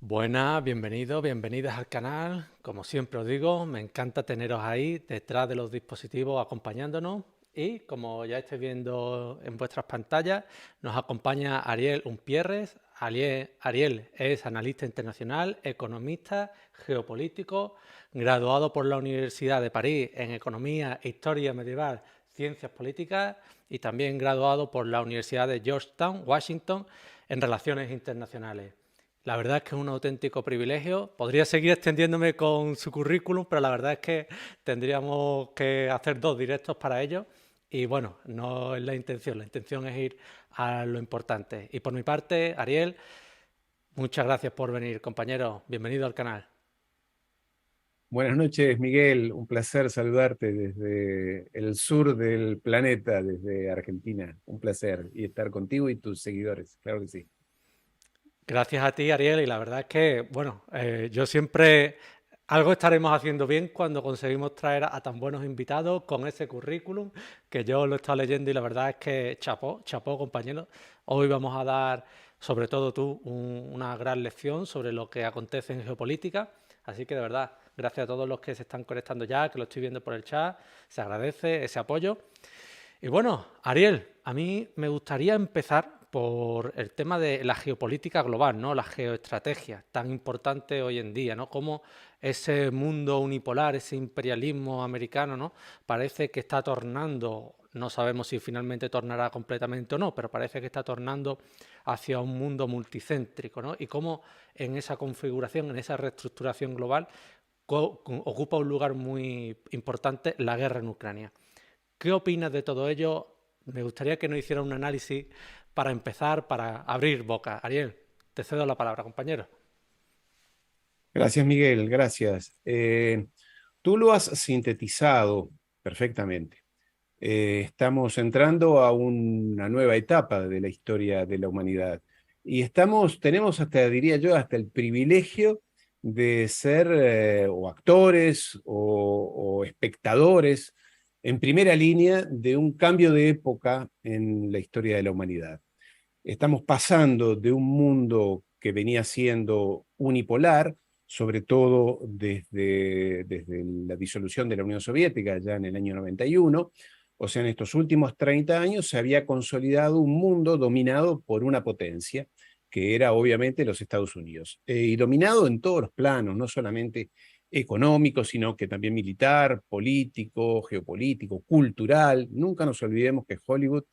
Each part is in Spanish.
Buenas, bienvenidos, bienvenidas al canal. Como siempre os digo, me encanta teneros ahí detrás de los dispositivos acompañándonos. Y como ya estáis viendo en vuestras pantallas, nos acompaña Ariel Umpierres. Ariel es analista internacional, economista, geopolítico, graduado por la Universidad de París en Economía, Historia Medieval, Ciencias Políticas y también graduado por la Universidad de Georgetown, Washington, en Relaciones Internacionales. La verdad es que es un auténtico privilegio. Podría seguir extendiéndome con su currículum, pero la verdad es que tendríamos que hacer dos directos para ello. Y bueno, no es la intención es ir a lo importante. Y por mi parte, Ariel, muchas gracias por venir, compañero. Bienvenido al canal. Buenas noches, Miguel. Un placer saludarte desde el sur del planeta, desde Argentina. Un placer y estar contigo y tus seguidores, claro que sí. Gracias a ti, Ariel, y la verdad es que, bueno, yo siempre algo estaremos haciendo bien cuando conseguimos traer a tan buenos invitados con ese currículum que yo lo he estado leyendo y la verdad es que chapó, chapó, compañero. Hoy vamos a dar, sobre todo tú, una gran lección sobre lo que acontece en geopolítica. Así que de verdad, gracias a todos los que se están conectando ya, que lo estoy viendo por el chat, se agradece ese apoyo. Y bueno, Ariel, a mí me gustaría empezar por el tema de la geopolítica global, ¿no? La geoestrategia, tan importante hoy en día, ¿no? Cómo ese mundo unipolar, ese imperialismo americano, ¿no? Parece que está tornando, no sabemos si finalmente tornará completamente o no, pero parece que está tornando hacia un mundo multicéntrico, ¿no? Y cómo en esa configuración, en esa reestructuración global, ocupa un lugar muy importante la guerra en Ucrania. ¿Qué opinas de todo ello? Me gustaría que nos hiciera un análisis para empezar, para abrir boca. Ariel, te cedo la palabra, compañero. Gracias, Miguel, gracias. Tú lo has sintetizado perfectamente. Estamos entrando a una nueva etapa de la historia de la humanidad y tenemos hasta, diría yo, hasta el privilegio de ser o actores o espectadores en primera línea de un cambio de época en la historia de la humanidad. Estamos pasando de un mundo que venía siendo unipolar, sobre todo desde la disolución de la Unión Soviética, ya en el año 91. O sea, en estos últimos 30 años se había consolidado un mundo dominado por una potencia, que era obviamente los Estados Unidos, y dominado en todos los planos, no solamente económico, sino que también militar, político, geopolítico, cultural. Nunca nos olvidemos que Hollywood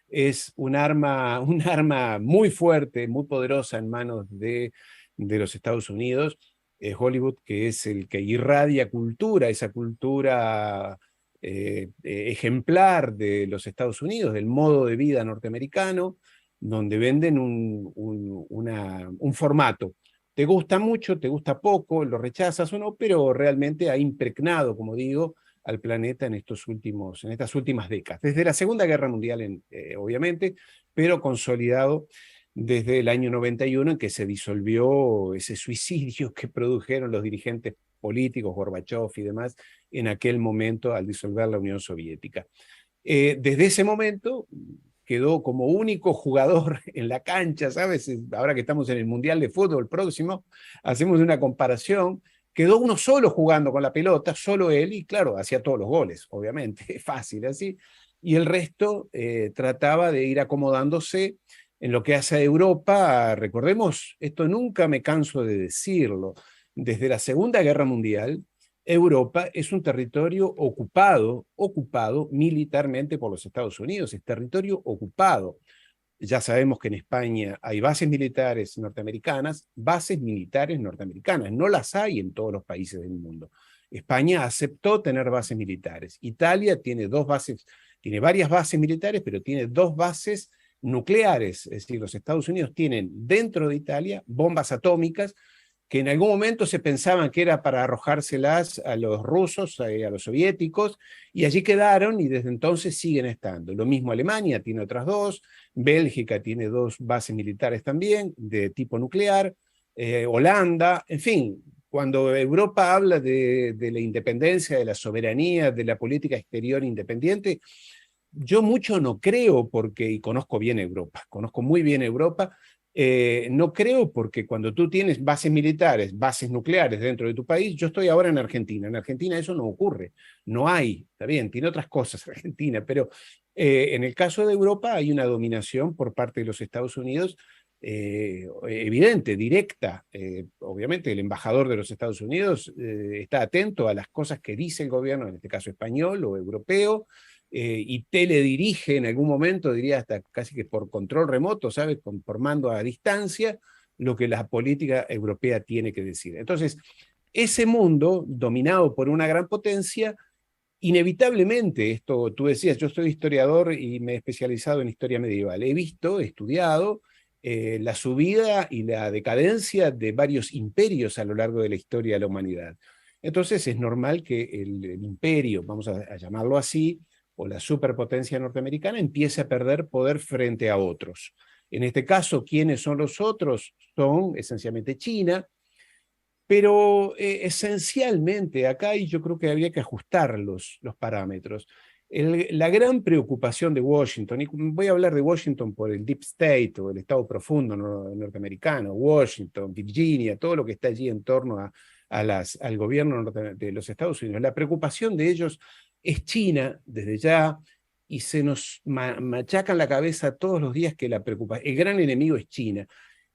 es un arma muy fuerte, muy poderosa en manos de los Estados Unidos. Hollywood, que es el que irradia cultura, esa cultura ejemplar de los Estados Unidos, del modo de vida norteamericano, donde venden un formato. Te gusta mucho, te gusta poco, lo rechazas o no, pero realmente ha impregnado, como digo, al planeta en estas últimas décadas. Desde la Segunda Guerra Mundial, obviamente, pero consolidado desde el año 91 en que se disolvió ese suicidio que produjeron los dirigentes políticos, Gorbachev y demás, en aquel momento al disolver la Unión Soviética. Desde ese momento quedó como único jugador en la cancha, ¿sabes? Ahora que estamos en el Mundial de Fútbol próximo, hacemos una comparación. Quedó uno solo jugando con la pelota, solo él, y claro, hacía todos los goles, obviamente, es fácil así. Y el resto trataba de ir acomodándose en lo que hace a Europa. Recordemos, esto nunca me canso de decirlo, desde la Segunda Guerra Mundial, Europa es un territorio ocupado militarmente por los Estados Unidos, es territorio ocupado. Ya sabemos que en España hay bases militares norteamericanas, no las hay en todos los países del mundo. España aceptó tener bases militares. Italia tiene varias bases militares, pero tiene dos bases nucleares, es decir, los Estados Unidos tienen dentro de Italia bombas atómicas que en algún momento se pensaban que era para arrojárselas a los rusos, a los soviéticos, y allí quedaron y desde entonces siguen estando. Lo mismo Alemania tiene otras dos, Bélgica tiene dos bases militares también de tipo nuclear, Holanda, en fin. Cuando Europa habla de la independencia, de la soberanía, de la política exterior independiente, yo mucho no creo porque, y conozco bien Europa, conozco muy bien Europa, No creo, porque cuando tú tienes bases militares, bases nucleares dentro de tu país, yo estoy ahora en Argentina. En Argentina eso no ocurre, no hay, está bien, tiene otras cosas Argentina, pero en el caso de Europa hay una dominación por parte de los Estados Unidos evidente, directa. Obviamente el embajador de los Estados Unidos está atento a las cosas que dice el gobierno, en este caso español o europeo, y teledirige en algún momento, diría hasta casi que por control remoto, ¿sabes? Por mando a distancia, lo que la política europea tiene que decir. Entonces, ese mundo dominado por una gran potencia, inevitablemente, esto tú decías, yo soy historiador y me he especializado en historia medieval, he visto, he estudiado la subida y la decadencia de varios imperios a lo largo de la historia de la humanidad. Entonces es normal que el imperio, vamos a llamarlo así, o la superpotencia norteamericana empiece a perder poder frente a otros. En este caso, ¿quiénes son los otros? Son esencialmente China, pero esencialmente acá y yo creo que habría que ajustar los parámetros. La gran preocupación de Washington, y voy a hablar de Washington por el Deep State o el Estado profundo norteamericano, Washington, Virginia, todo lo que está allí en torno al gobierno de los Estados Unidos. La preocupación de ellos es China desde ya, y se nos machacan la cabeza todos los días que el gran enemigo es China.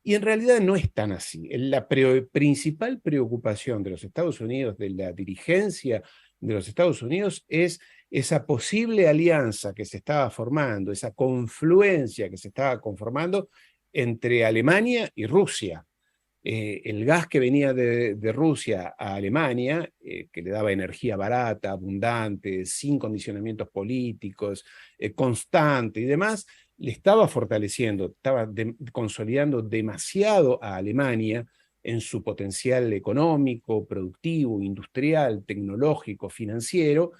Y en realidad no es tan así. La principal preocupación de los Estados Unidos, de la dirigencia de los Estados Unidos, es esa posible alianza que se estaba formando, esa confluencia que se estaba conformando entre Alemania y Rusia. El gas que venía de Rusia a Alemania, que le daba energía barata, abundante, sin condicionamientos políticos, constante y demás, le estaba fortaleciendo, estaba consolidando demasiado a Alemania en su potencial económico, productivo, industrial, tecnológico, financiero,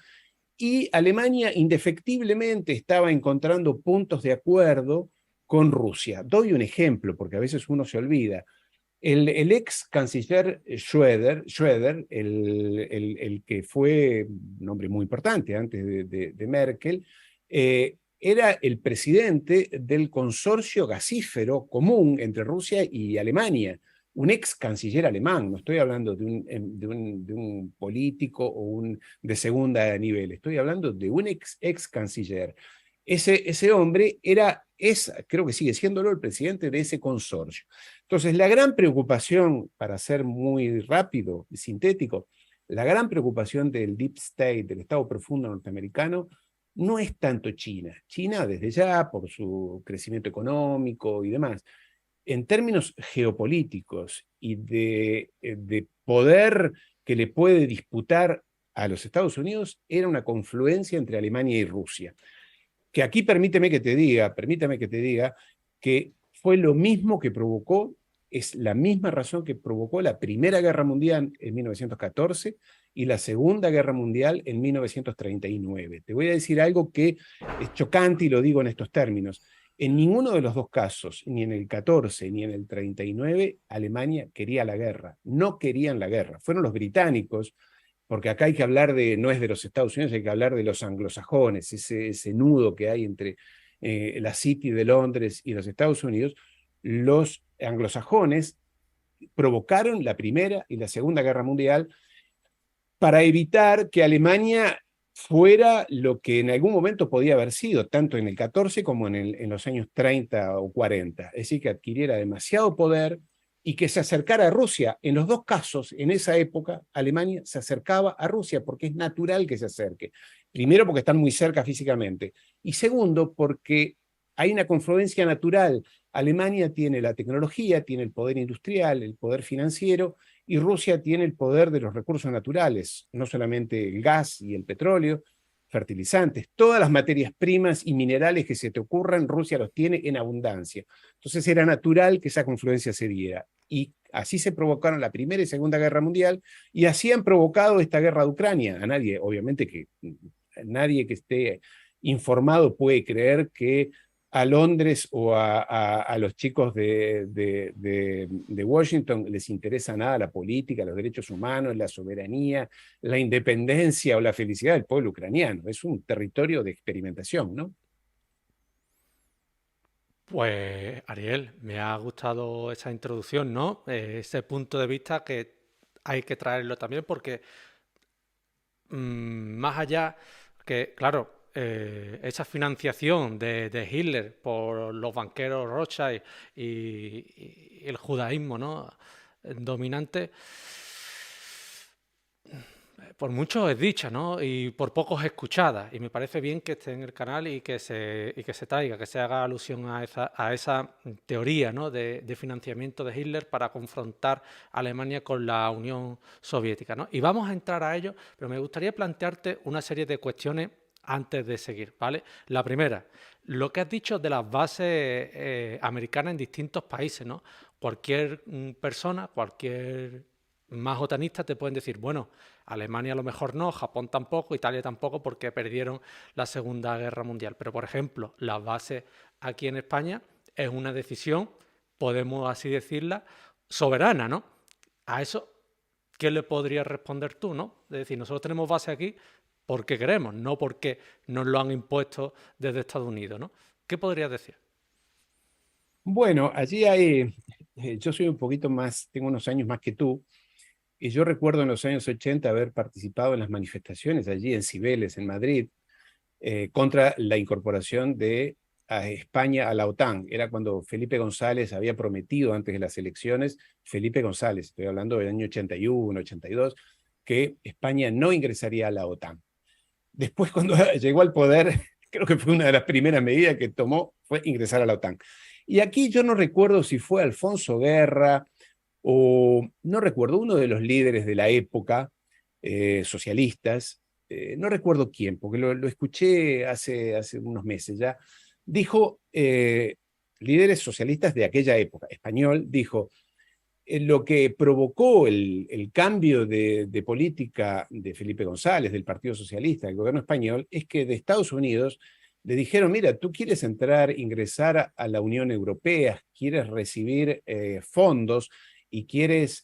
y Alemania indefectiblemente estaba encontrando puntos de acuerdo con Rusia. Doy un ejemplo, porque a veces uno se olvida. El ex canciller Schröder, el que fue un hombre muy importante antes de Merkel, era el presidente del consorcio gasífero común entre Rusia y Alemania, un ex canciller alemán, no estoy hablando de un político o de segunda nivel, estoy hablando de un ex canciller. Ese hombre creo que sigue siéndolo, el presidente de ese consorcio. Entonces, la gran preocupación, para ser muy rápido y sintético, la gran preocupación del Deep State, del Estado profundo norteamericano, no es tanto China. China, desde ya, por su crecimiento económico y demás, en términos geopolíticos y de poder que le puede disputar a los Estados Unidos, era una confluencia entre Alemania y Rusia. Que aquí permítame que te diga que fue lo mismo que provocó, es la misma razón que provocó la Primera Guerra Mundial en 1914 y la Segunda Guerra Mundial en 1939. Te voy a decir algo que es chocante y lo digo en estos términos. En ninguno de los dos casos, ni en el 14 ni en el 39, Alemania quería la guerra. No querían la guerra. Fueron los británicos, porque acá hay que hablar no es de los Estados Unidos, hay que hablar de los anglosajones, ese nudo que hay entre la City de Londres y los Estados Unidos. Los anglosajones provocaron la Primera y la Segunda Guerra Mundial para evitar que Alemania fuera lo que en algún momento podía haber sido, tanto en el 14 como en los años 30 o 40. Es decir, que adquiriera demasiado poder y que se acercara a Rusia. En los dos casos, en esa época, Alemania se acercaba a Rusia porque es natural que se acerque. Primero, porque están muy cerca físicamente. Y segundo, porque hay una confluencia natural. Alemania tiene la tecnología, tiene el poder industrial, el poder financiero, y Rusia tiene el poder de los recursos naturales, no solamente el gas y el petróleo, fertilizantes, todas las materias primas y minerales que se te ocurran, Rusia los tiene en abundancia. Entonces era natural que esa confluencia se diera. Y así se provocaron la Primera y Segunda Guerra Mundial, y así han provocado esta guerra de Ucrania. A nadie, obviamente que nadie que esté informado puede creer que a Londres o a los chicos de Washington les interesa nada la política, los derechos humanos, la soberanía, la independencia o la felicidad del pueblo ucraniano. Es un territorio de experimentación, ¿no? Pues Ariel, me ha gustado esa introducción, ¿no? Ese punto de vista que hay que traerlo también porque más allá que, claro, esa financiación de Hitler por los banqueros Rothschild y el judaísmo, ¿no? Dominante, por mucho es dicha, ¿no? Y por pocos escuchada. Y me parece bien que esté en el canal y que se traiga, que se haga alusión a esa teoría, ¿no? De financiamiento de Hitler para confrontar a Alemania con la Unión Soviética, ¿no? Y vamos a entrar a ello, pero me gustaría plantearte una serie de cuestiones antes de seguir, ¿vale? La primera, lo que has dicho de las bases americanas en distintos países, ¿no? Cualquier persona, cualquier más otanistas te pueden decir, bueno, Alemania a lo mejor no, Japón tampoco, Italia tampoco, porque perdieron la Segunda Guerra Mundial. Pero, por ejemplo, las bases aquí en España es una decisión, podemos así decirla, soberana, ¿no? A eso, ¿qué le podrías responder tú, no? Es decir, nosotros tenemos base aquí porque queremos, no porque nos lo han impuesto desde Estados Unidos, ¿no? ¿Qué podrías decir? Bueno, allí hay, yo soy un poquito más, tengo unos años más que tú, y yo recuerdo en los años 80 haber participado en las manifestaciones allí en Cibeles, en Madrid, contra la incorporación de a España a la OTAN. Era cuando Felipe González había prometido antes de las elecciones, Felipe González, estoy hablando del año 81, 82, que España no ingresaría a la OTAN. Después, cuando llegó al poder, creo que fue una de las primeras medidas que tomó, fue ingresar a la OTAN. Y aquí yo no recuerdo si fue Alfonso Guerra o no recuerdo, uno de los líderes de la época, socialistas, no recuerdo quién, porque lo escuché hace unos meses ya, dijo, líderes socialistas de aquella época, español, dijo, lo que provocó el cambio de política de Felipe González, del Partido Socialista, del gobierno español, es que de Estados Unidos le dijeron, mira, tú quieres entrar, ingresar a la Unión Europea, quieres recibir fondos y quieres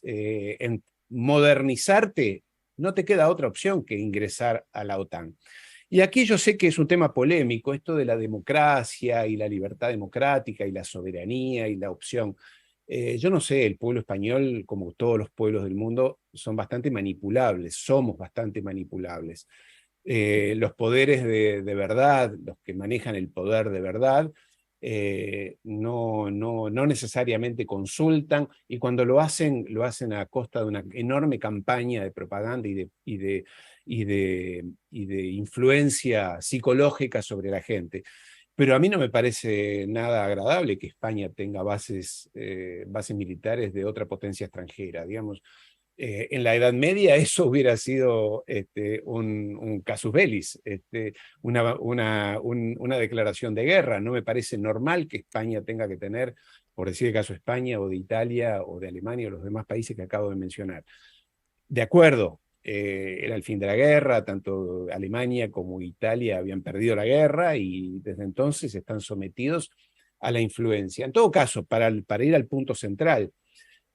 modernizarte, no te queda otra opción que ingresar a la OTAN. Y aquí yo sé que es un tema polémico, esto de la democracia y la libertad democrática y la soberanía y la opción. Yo no sé, el pueblo español, como todos los pueblos del mundo, son bastante manipulables, somos bastante manipulables. Los poderes de verdad, los que manejan el poder de verdad, no necesariamente consultan y cuando lo hacen a costa de una enorme campaña de propaganda y de influencia psicológica sobre la gente. Pero a mí no me parece nada agradable que España tenga bases militares de otra potencia extranjera. Digamos, en la Edad Media eso hubiera sido un casus bellis, una declaración de guerra. No me parece normal que España tenga que tener, por decir el caso de España o de Italia o de Alemania o los demás países que acabo de mencionar. De acuerdo, era el fin de la guerra, tanto Alemania como Italia habían perdido la guerra y desde entonces están sometidos a la influencia. En todo caso, para ir al punto central,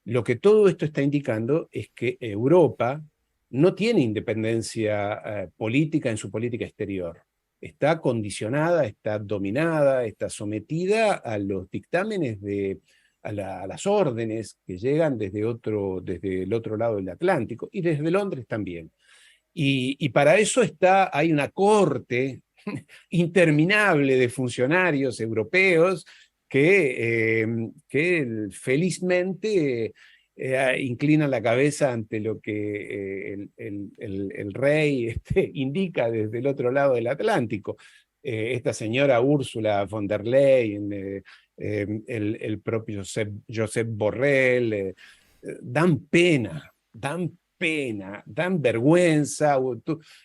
lo que todo esto está indicando es que Europa no tiene independencia política en su política exterior. Está condicionada, está dominada, está sometida a los dictámenes a las órdenes que llegan desde el otro lado del Atlántico y desde Londres también. Y para eso hay una corte interminable de funcionarios europeos que felizmente inclinan la cabeza ante lo que el rey indica desde el otro lado del Atlántico. Esta señora Úrsula von der Leyen, el propio Josep Borrell, dan pena, dan vergüenza.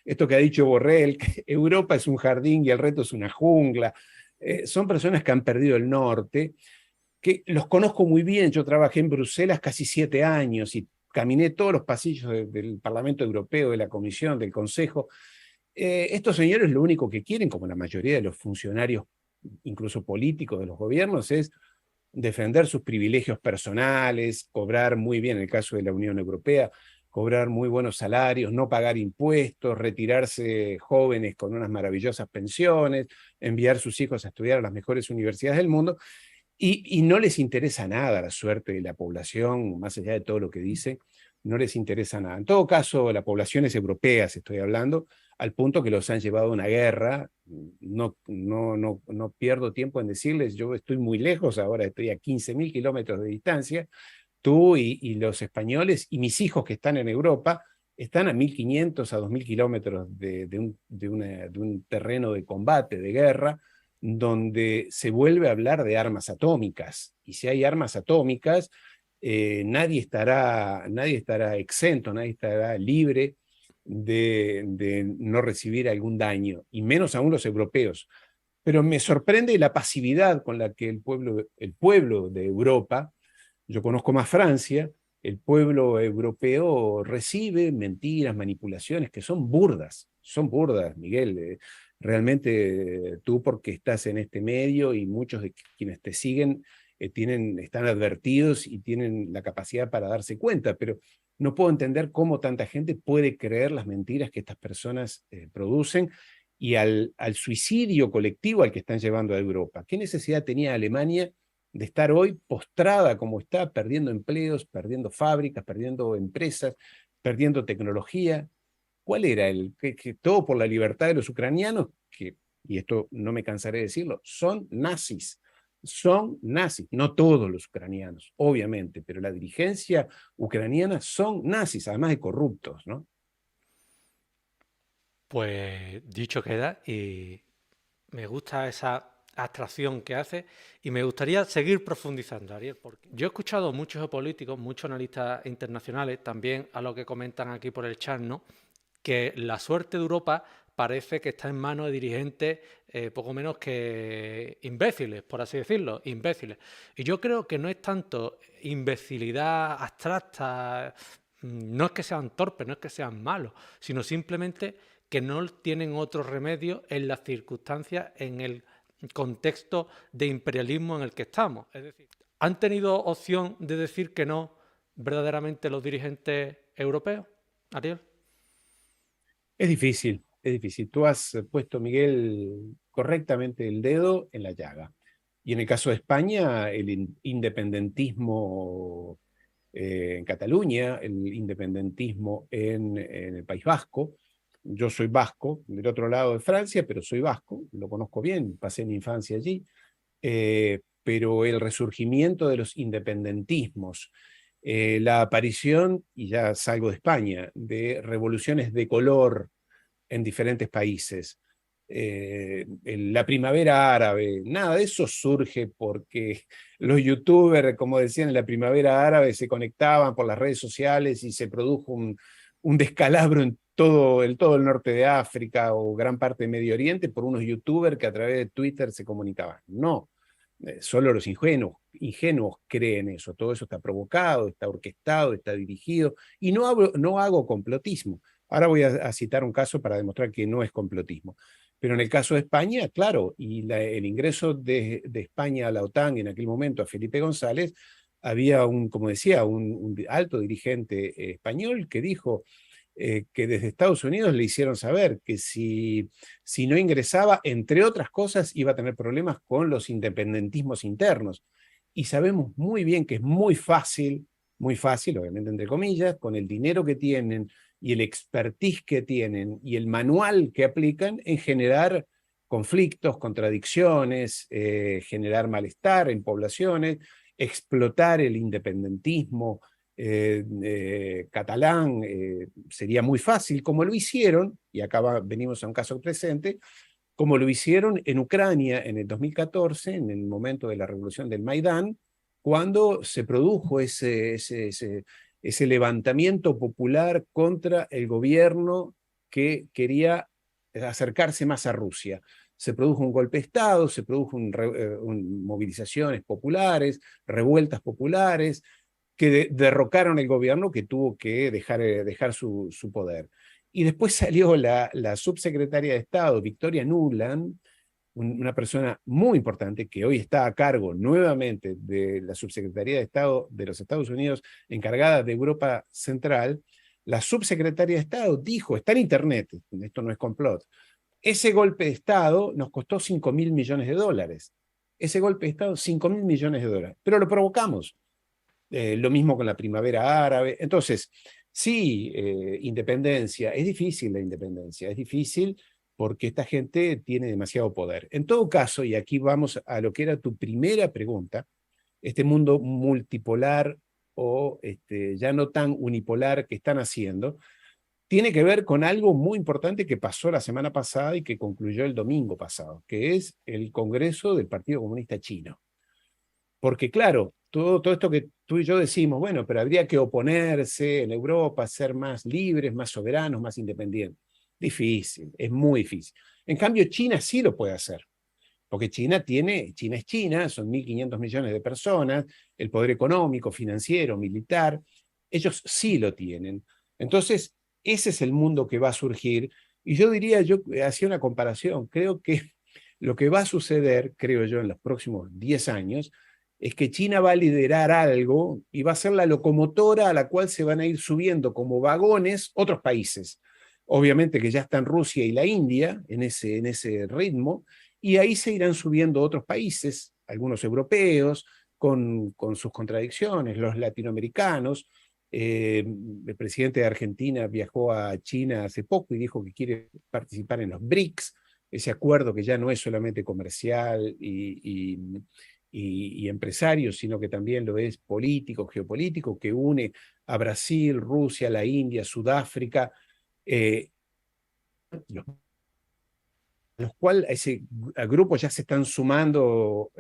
Esto que ha dicho Borrell, que Europa es un jardín y el resto es una jungla. Son personas que han perdido el norte, que los conozco muy bien. Yo trabajé en Bruselas casi 7 años y caminé todos los pasillos del Parlamento Europeo, de la Comisión, del Consejo. Estos señores lo único que quieren, como la mayoría de los funcionarios, incluso políticos de los gobiernos, es defender sus privilegios personales, cobrar muy bien, en el caso de la Unión Europea, cobrar muy buenos salarios, no pagar impuestos, retirarse jóvenes con unas maravillosas pensiones, enviar sus hijos a estudiar a las mejores universidades del mundo. Y no les interesa nada la suerte de la población, más allá de todo lo que dice, no les interesa nada. En todo caso, las poblaciones europeas, estoy hablando, al punto que los han llevado a una guerra. No pierdo tiempo en decirles, yo estoy muy lejos, ahora estoy a 15.000 kilómetros de distancia, tú y los españoles y mis hijos que están en Europa están a 1.500 a 2.000 kilómetros de un terreno de combate, de guerra, donde se vuelve a hablar de armas atómicas. Y si hay armas atómicas, nadie estará exento, nadie estará libre de no recibir algún daño, y menos aún los europeos. Pero me sorprende la pasividad con la que el pueblo de Europa, yo conozco más Francia, el pueblo europeo recibe mentiras, manipulaciones que son burdas, Miguel. Realmente tú, porque estás en este medio, y muchos de quienes te siguen están advertidos y tienen la capacidad para darse cuenta, pero no puedo entender cómo tanta gente puede creer las mentiras que estas personas producen, y al suicidio colectivo al que están llevando a Europa. ¿Qué necesidad tenía Alemania de estar hoy postrada como está, perdiendo empleos, perdiendo fábricas, perdiendo empresas, perdiendo tecnología? ¿Cuál era que todo por la libertad de los ucranianos, que, y esto no me cansaré de decirlo, son nazis? Son nazis, no todos los ucranianos, obviamente, pero la dirigencia ucraniana son nazis, además de corruptos, ¿no? Pues dicho queda, y me gusta esa abstracción que hace, y me gustaría seguir profundizando, Ariel, porque yo he escuchado muchos geopolíticos, muchos analistas internacionales, también a lo que comentan aquí por el chat, ¿no?, que la suerte de Europa parece que está en manos de dirigentes poco menos que imbéciles, por así decirlo, imbéciles. Y yo creo que no es tanto imbecilidad abstracta, no es que sean torpes, no es que sean malos, sino simplemente que no tienen otro remedio en las circunstancias, en el contexto de imperialismo en el que estamos. Es decir, ¿han tenido opción de decir que no verdaderamente los dirigentes europeos, Ariel? Es difícil, es difícil. Tú has puesto, Miguel, correctamente el dedo en la llaga. Y en el caso de España, el independentismo en Cataluña, el independentismo en el País Vasco. Yo soy vasco, del otro lado de Francia, pero soy vasco, lo conozco bien, pasé mi infancia allí. Pero el resurgimiento de los independentismos, la aparición, y ya salgo de España, de revoluciones de color en diferentes países, la primavera árabe, nada de eso surge porque los youtubers, como decían, en la primavera árabe se conectaban por las redes sociales y se produjo un descalabro en todo el norte de África o gran parte de Medio Oriente por unos youtubers que a través de Twitter se comunicaban. No, solo los ingenuos creen eso. Todo eso está provocado, está orquestado, está dirigido, y no hago complotismo. Ahora voy a citar un caso para demostrar que no es complotismo. Pero en el caso de España, claro, y el ingreso de España a la OTAN, en aquel momento a Felipe González, había como decía, un alto dirigente español que dijo que desde Estados Unidos le hicieron saber que si no ingresaba, entre otras cosas, iba a tener problemas con los independentismos internos. Y sabemos muy bien que es muy fácil, obviamente entre comillas, con el dinero que tienen y el expertise que tienen y el manual que aplican, en generar conflictos, contradicciones, generar malestar en poblaciones, explotar el independentismo catalán. Sería muy fácil, como lo hicieron, y acá venimos a un caso presente, como lo hicieron en Ucrania en el 2014, en el momento de la revolución del Maidán, cuando se produjo ese levantamiento popular contra el gobierno que quería acercarse más a Rusia. Se produjo un golpe de Estado, se produjo movilizaciones populares, revueltas populares, que derrocaron el gobierno, que tuvo que dejar su poder. Y después salió la subsecretaria de Estado, Victoria Nuland, una persona muy importante que hoy está a cargo nuevamente de la subsecretaría de Estado de los Estados Unidos, encargada de Europa Central. La subsecretaria de Estado dijo, está en internet, esto no es complot, ese golpe de Estado nos costó $5.000 millones. ese golpe de Estado, 5.000 millones de dólares. Pero lo provocamos. Lo mismo con la primavera árabe. Entonces, sí, independencia. Es difícil la independencia. Es difícil porque esta gente tiene demasiado poder. En todo caso, y aquí vamos a lo que era tu primera pregunta, este mundo multipolar o ya no tan unipolar que están haciendo, tiene que ver con algo muy importante que pasó la semana pasada y que concluyó el domingo pasado, que es el Congreso del Partido Comunista Chino. Porque claro, todo esto que tú y yo decimos, bueno, pero habría que oponerse en Europa, ser más libres, más soberanos, más independientes. Difícil, es muy difícil. En cambio, China sí lo puede hacer. Porque China es China, son 1.500 millones de personas, el poder económico, financiero, militar, ellos sí lo tienen. Entonces, ese es el mundo que va a surgir. Y yo diría, yo hacía una comparación, creo que lo que va a suceder, creo yo, en los próximos 10 años, es que China va a liderar algo y va a ser la locomotora a la cual se van a ir subiendo como vagones otros países. Obviamente que ya están Rusia y la India en ese ritmo, y ahí se irán subiendo otros países, algunos europeos, con sus contradicciones, los latinoamericanos. El presidente de Argentina viajó a China hace poco y dijo que quiere participar en los BRICS, ese acuerdo que ya no es solamente comercial y empresario, sino que también lo es político, geopolítico, que une a Brasil, Rusia, la India, Sudáfrica, eh, los los cuales a ese grupo ya se están sumando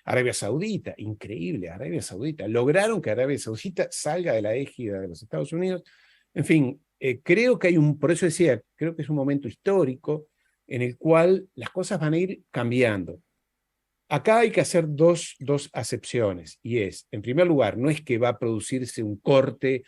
Arabia Saudita, increíble, Arabia Saudita. Lograron que Arabia Saudita salga de la égida de los Estados Unidos. En fin, creo que hay por eso decía, creo que es un momento histórico en el cual las cosas van a ir cambiando. Acá hay que hacer dos acepciones, y es, en primer lugar, no es que va a producirse un corte,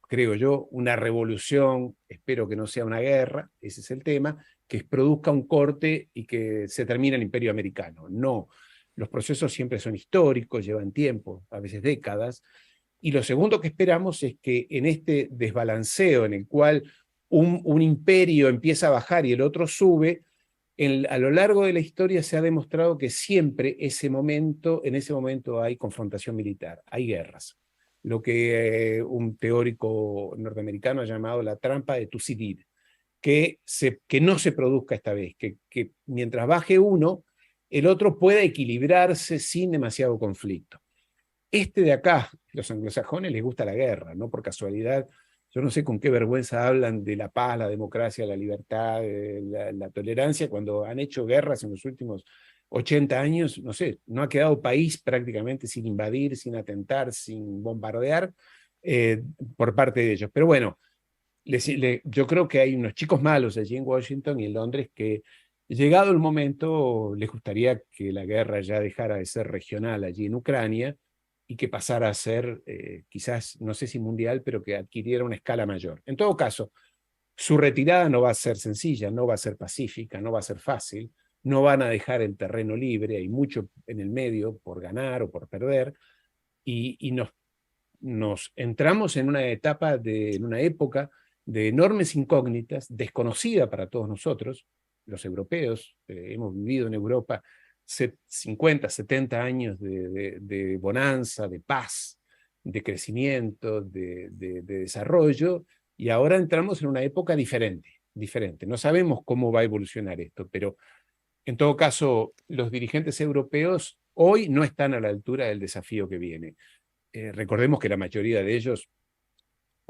creo yo, una revolución, espero que no sea una guerra, ese es el tema, que produzca un corte y que se termine el imperio americano. No, los procesos siempre son históricos, llevan tiempo, a veces décadas, y lo segundo que esperamos es que en este desbalanceo en el cual un imperio empieza a bajar y el otro sube, a lo largo de la historia se ha demostrado que siempre en ese momento hay confrontación militar, hay guerras. Lo que un teórico norteamericano ha llamado la trampa de Thucydide, que no se produzca esta vez, que mientras baje uno, el otro pueda equilibrarse sin demasiado conflicto. Este de acá, los anglosajones les gusta la guerra, no por casualidad. Yo no sé con qué vergüenza hablan de la paz, la democracia, la libertad, la tolerancia, cuando han hecho guerras en los últimos 80 años, no sé, no ha quedado país prácticamente sin invadir, sin atentar, sin bombardear eh, por parte de ellos. Pero bueno, yo creo que hay unos chicos malos allí en Washington y en Londres que, llegado el momento, les gustaría que la guerra ya dejara de ser regional allí en Ucrania y que pasara a ser, quizás, no sé si mundial, pero que adquiriera una escala mayor. En todo caso, su retirada no va a ser sencilla, no va a ser pacífica, no va a ser fácil, no van a dejar el terreno libre, hay mucho en el medio por ganar o por perder, y nos entramos en una en una época de enormes incógnitas, desconocida para todos nosotros, los europeos. Hemos vivido en Europa 50, 70 años de bonanza, de paz, de crecimiento, de desarrollo, y ahora entramos en una época diferente. No sabemos cómo va a evolucionar esto, pero en todo caso, los dirigentes europeos hoy no están a la altura del desafío que viene. Recordemos que la mayoría de ellos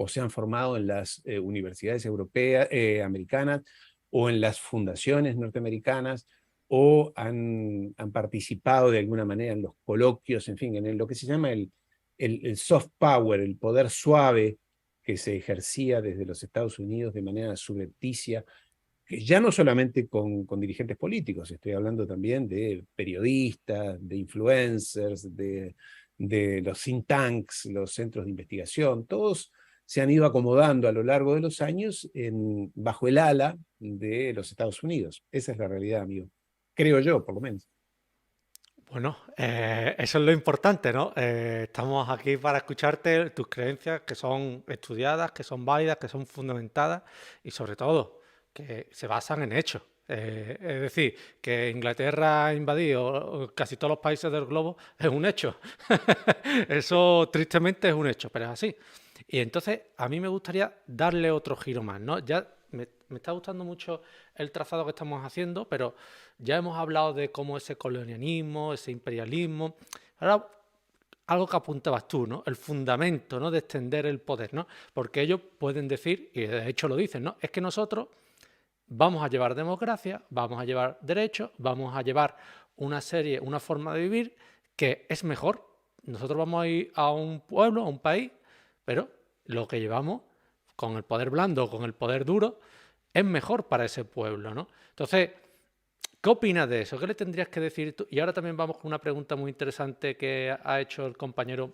o se han formado en las universidades europeas, americanas, o en las fundaciones norteamericanas, o han participado de alguna manera en los coloquios, en fin, lo que se llama el soft power, el poder suave que se ejercía desde los Estados Unidos de manera subrepticia, que ya no solamente con dirigentes políticos, estoy hablando también de periodistas, de influencers, de los think tanks, los centros de investigación, todos se han ido acomodando a lo largo de los años bajo el ala de los Estados Unidos. Esa es la realidad, amigo. Creo yo, por lo menos. Bueno, eso es lo importante, ¿no? Estamos aquí para escucharte tus creencias que son estudiadas, que son válidas, que son fundamentadas y sobre todo que se basan en hechos. Es decir, que Inglaterra ha invadido casi todos los países del globo es un hecho. Eso tristemente es un hecho, pero es así. Y entonces a mí me gustaría darle otro giro más, ¿no? Ya me está gustando mucho el trazado que estamos haciendo, pero ya hemos hablado de cómo ese colonialismo, ese imperialismo. Ahora, algo que apuntabas tú, ¿no? El fundamento, ¿no? De extender el poder, ¿no? Porque ellos pueden decir, y de hecho lo dicen, ¿no? Es que nosotros vamos a llevar democracia, vamos a llevar derechos, vamos a llevar una serie, una forma de vivir que es mejor. Nosotros vamos a ir a un pueblo, a un país, pero lo que llevamos con el poder blando o con el poder duro es mejor para ese pueblo, ¿no? Entonces, ¿qué opinas de eso? ¿Qué le tendrías que decir tú? Y ahora también vamos con una pregunta muy interesante que ha hecho el compañero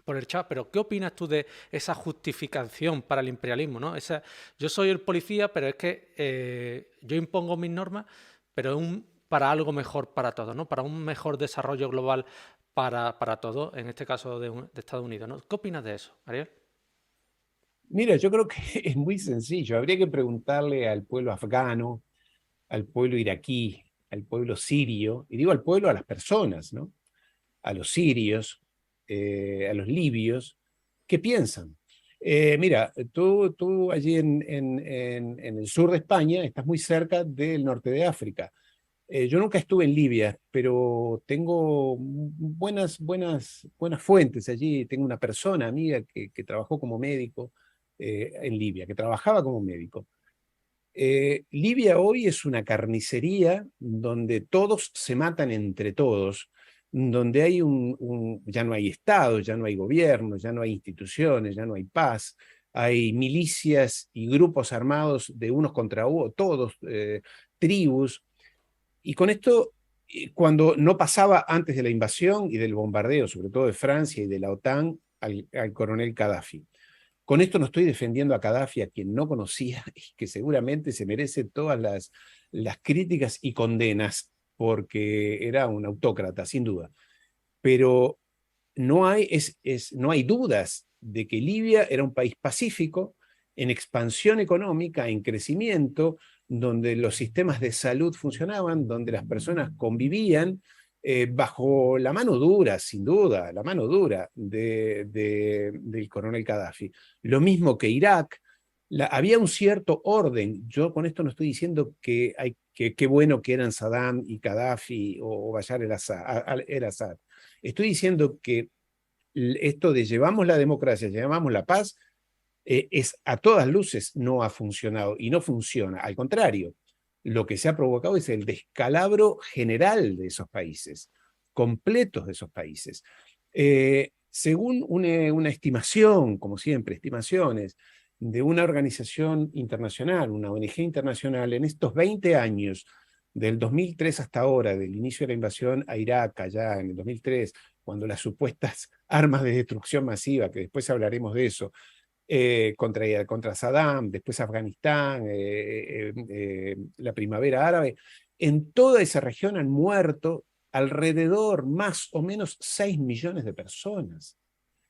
por el chat, pero ¿qué opinas tú de esa justificación para el imperialismo? ¿No? Yo soy el policía, pero es que yo impongo mis normas, pero para algo mejor para todos, ¿no? Para un mejor desarrollo global para todos, en este caso de Estados Unidos, ¿no? ¿Qué opinas de eso, Ariel? Mira, yo creo que es muy sencillo. Habría que preguntarle al pueblo afgano, al pueblo iraquí, al pueblo sirio, y digo al pueblo, a las personas, ¿no? A los sirios, a los libios, ¿qué piensan? Mira, tú allí en el sur de España estás muy cerca del norte de África. Yo nunca estuve en Libia, pero tengo buenas fuentes allí. Tengo una persona amiga que trabajó como médico en Libia, que trabajaba como médico. Libia hoy es una carnicería donde todos se matan entre todos, donde hay ya no hay Estado, ya no hay gobierno, ya no hay instituciones, ya no hay paz, hay milicias y grupos armados de unos contra otros, todos, tribus, y con esto, cuando no pasaba antes de la invasión y del bombardeo, sobre todo de Francia y de la OTAN, al coronel Gaddafi. Con esto no estoy defendiendo a Gaddafi, a quien no conocía y que seguramente se merece todas las críticas y condenas, porque era un autócrata, sin duda. Pero no hay dudas de que Libia era un país pacífico, en expansión económica, en crecimiento, donde los sistemas de salud funcionaban, donde las personas convivían bajo la mano dura, sin duda, la mano dura del coronel Gaddafi. Lo mismo que Irak, había un cierto orden. Yo con esto no estoy diciendo que qué bueno que eran Saddam y Gaddafi o Bashar el-Assad. Estoy diciendo que esto de llevamos la democracia, llevamos la paz, es a todas luces no ha funcionado y no funciona. Al contrario, lo que se ha provocado es el descalabro general de esos países, completos de esos países. Según una estimación, como siempre, estimaciones de una organización internacional, una ONG internacional, en estos 20 años, del 2003 hasta ahora, del inicio de la invasión a Irak, allá en el 2003, cuando las supuestas armas de destrucción masiva, que después hablaremos de eso, contra Saddam, después Afganistán, la primavera árabe, en toda esa región han muerto alrededor más o menos 6 millones de personas.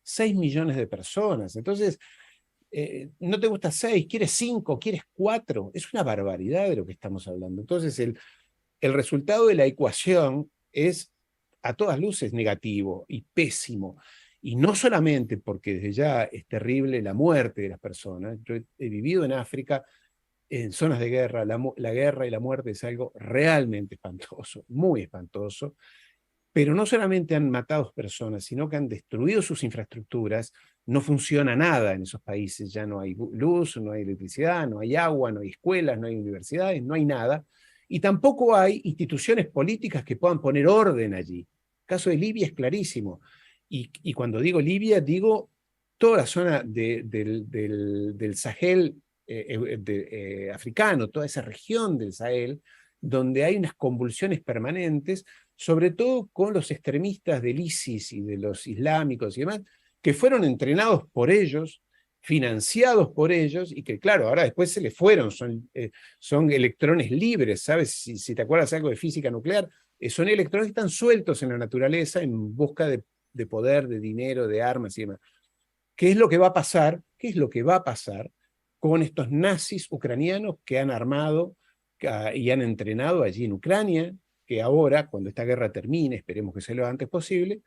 6 millones de personas. Entonces, no te gusta 6, quieres 5, quieres 4. Es una barbaridad de lo que estamos hablando. Entonces, el resultado de la ecuación es a todas luces negativo y pésimo. Y no solamente porque desde ya es terrible la muerte de las personas. Yo he vivido en África, en zonas de guerra. La guerra y la muerte es algo realmente espantoso, muy espantoso. Pero no solamente han matado personas, sino que han destruido sus infraestructuras. No funciona nada en esos países. Ya no hay luz, no hay electricidad, no hay agua, no hay escuelas, no hay universidades, no hay nada. Y tampoco hay instituciones políticas que puedan poner orden allí. El caso de Libia es clarísimo. Y cuando digo Libia, digo toda la zona del Sahel africano, toda esa región del Sahel, donde hay unas convulsiones permanentes, sobre todo con los extremistas del ISIS y de los islámicos y demás, que fueron entrenados por ellos, financiados por ellos, y que claro, ahora después se les fueron, son electrones libres, ¿sabes? Si te acuerdas algo de física nuclear, son electrones que están sueltos en la naturaleza en busca de poder, de dinero, de armas y demás. ¿Qué es lo que va a pasar? ¿Qué es lo que va a pasar con estos nazis ucranianos que han armado y han entrenado allí en Ucrania, que ahora, cuando esta guerra termine, esperemos que sea lo antes posible,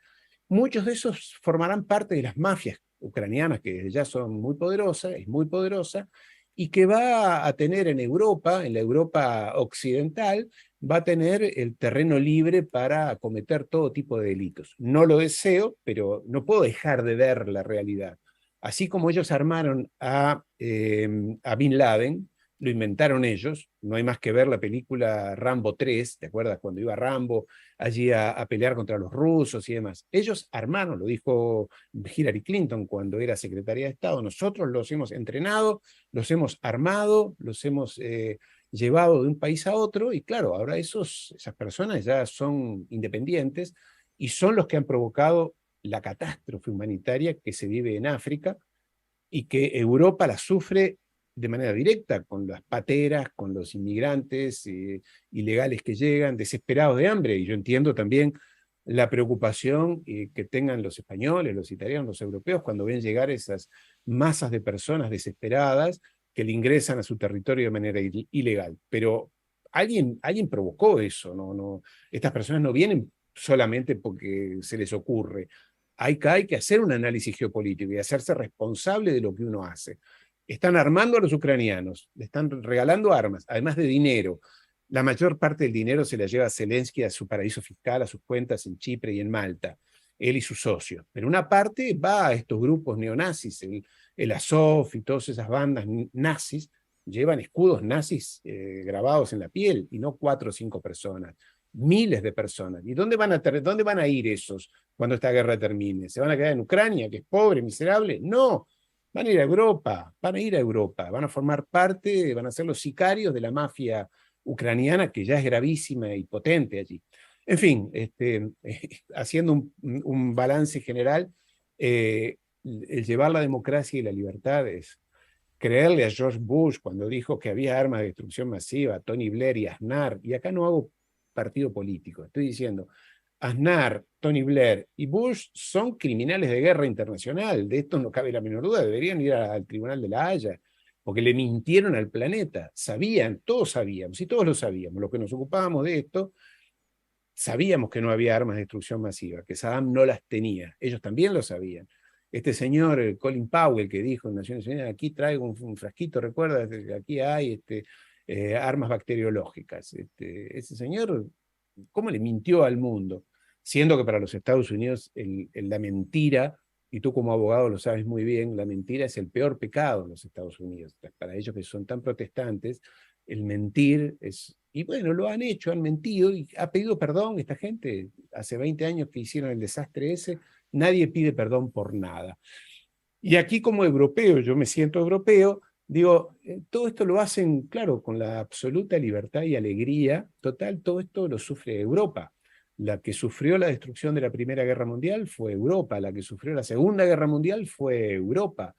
muchos de esos formarán parte de las mafias ucranianas, que ya son muy poderosas, es muy poderosa, y que va a tener en Europa, en la Europa occidental, va a tener el terreno libre para cometer todo tipo de delitos. No lo deseo, pero no puedo dejar de ver la realidad. Así como ellos armaron a Bin Laden, lo inventaron ellos, no hay más que ver la película Rambo 3, ¿te acuerdas cuando iba Rambo allí a pelear contra los rusos y demás? Ellos armaron, lo dijo Hillary Clinton cuando era secretaria de Estado, nosotros los hemos entrenado, los hemos armado, los hemos llevado de un país a otro, y claro, ahora esas personas ya son independientes y son los que han provocado la catástrofe humanitaria que se vive en África y que Europa la sufre de manera directa con las pateras, con los inmigrantes ilegales que llegan, desesperados de hambre. Y yo entiendo también la preocupación que tengan los españoles, los italianos, los europeos cuando ven llegar esas masas de personas desesperadas que le ingresan a su territorio de manera ilegal. Pero alguien provocó eso, no, estas personas no vienen solamente porque se les ocurre. Hay que hacer un análisis geopolítico y hacerse responsable de lo que uno hace. Están armando a los ucranianos, le están regalando armas, además de dinero. La mayor parte del dinero se la lleva Zelensky a su paraíso fiscal, a sus cuentas en Chipre y en Malta, él y sus socios. Pero una parte va a estos grupos neonazis, el Azov y todas esas bandas nazis, llevan escudos nazis grabados en la piel y no 4 o 5 personas, miles de personas. ¿Y dónde van a ir esos cuando esta guerra termine? ¿Se van a quedar en Ucrania, que es pobre, miserable? No, van a ir a Europa, van a ir a Europa, van a formar parte, van a ser los sicarios de la mafia ucraniana, que ya es gravísima y potente allí. En fin, haciendo un balance general, el llevar la democracia y la libertad es creerle a George Bush cuando dijo que había armas de destrucción masiva, Tony Blair y Aznar, y acá no hago partido político, estoy diciendo, Aznar, Tony Blair y Bush son criminales de guerra internacional, de esto no cabe la menor duda, deberían ir al Tribunal de la Haya, porque le mintieron al planeta, sabían, todos sabíamos, y todos lo sabíamos, los que nos ocupábamos de esto, sabíamos que no había armas de destrucción masiva, que Saddam no las tenía, ellos también lo sabían. Este señor, Colin Powell, que dijo en Naciones Unidas, aquí traigo un frasquito, recuerda, aquí hay armas bacteriológicas. Ese señor, ¿cómo le mintió al mundo? Siendo que para los Estados Unidos la mentira, y tú como abogado lo sabes muy bien, la mentira es el peor pecado en los Estados Unidos. Para ellos que son tan protestantes, el mentir es... Y bueno, lo han hecho, han mentido y ha pedido perdón esta gente. Hace 20 años que hicieron el desastre ese, nadie pide perdón por nada. Y aquí como europeo, yo me siento europeo, digo, todo esto lo hacen, claro, con la absoluta libertad y alegría. Total, todo esto lo sufre Europa. La que sufrió la destrucción de la Primera Guerra Mundial fue Europa, la que sufrió la Segunda Guerra Mundial fue Europa.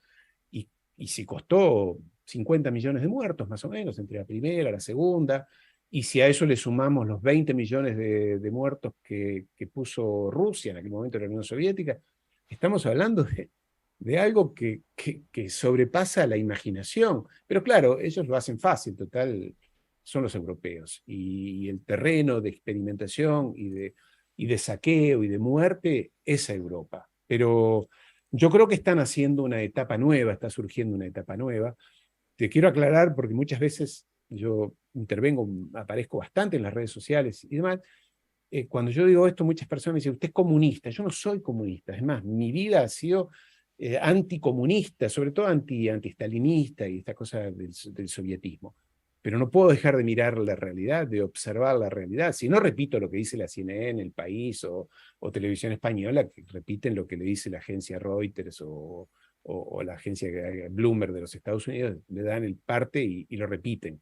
Y si costó 50 millones de muertos, más o menos, entre la primera y la segunda, y si a eso le sumamos los 20 millones de muertos que puso Rusia en aquel momento de la Unión Soviética, estamos hablando de algo que sobrepasa la imaginación. Pero claro, ellos lo hacen fácil, total, son los europeos. Y el terreno de experimentación y de saqueo y de muerte es a Europa. Pero yo creo que están haciendo una etapa nueva, está surgiendo una etapa nueva. Te quiero aclarar porque muchas veces yo intervengo, aparezco bastante en las redes sociales y demás. Cuando yo digo esto, muchas personas me dicen, usted es comunista. Yo no soy comunista. Es más, mi vida ha sido anticomunista, sobre todo antistalinista y esta cosa del sovietismo. Pero no puedo dejar de mirar la realidad, de observar la realidad. Si no repito lo que dice la CNN, El País o Televisión Española, que repiten lo que le dice la agencia Reuters o la agencia Bloomberg de los Estados Unidos, le dan el parte y lo repiten.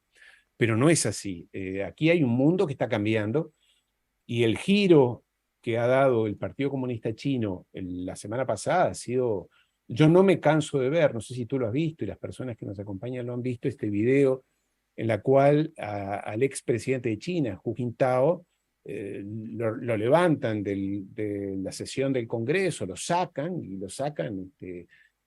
Pero no es así. Aquí hay un mundo que está cambiando y el giro que ha dado el Partido Comunista Chino la semana pasada ha sido, yo no me canso de ver, no sé si tú lo has visto y las personas que nos acompañan lo han visto, este video en la cual al expresidente de China, Hu Jintao, lo levantan de la sesión del Congreso, lo sacan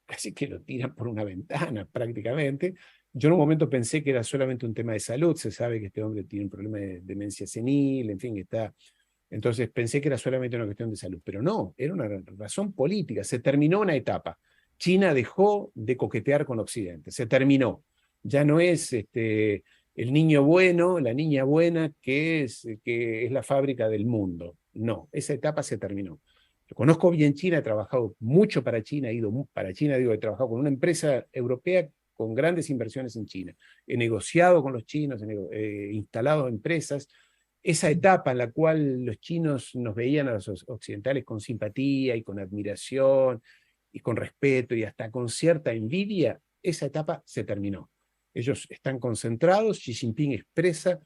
casi que lo tiran por una ventana prácticamente. Yo en un momento pensé que era solamente un tema de salud, se sabe que este hombre tiene un problema de demencia senil, en fin, está... Entonces pensé que era solamente una cuestión de salud, pero no, era una razón política. Se terminó una etapa. China dejó de coquetear con Occidente, se terminó. Ya no es el niño bueno, la niña buena que es la fábrica del mundo. No, esa etapa se terminó. Yo conozco bien China, he trabajado mucho para China, he ido para China, digo, he trabajado con una empresa europea con grandes inversiones en China. He negociado con los chinos, he instalado empresas. Esa etapa en la cual los chinos nos veían a los occidentales con simpatía y con admiración y con respeto y hasta con cierta envidia, esa etapa se terminó. Ellos están concentrados, Xi Jinping expresa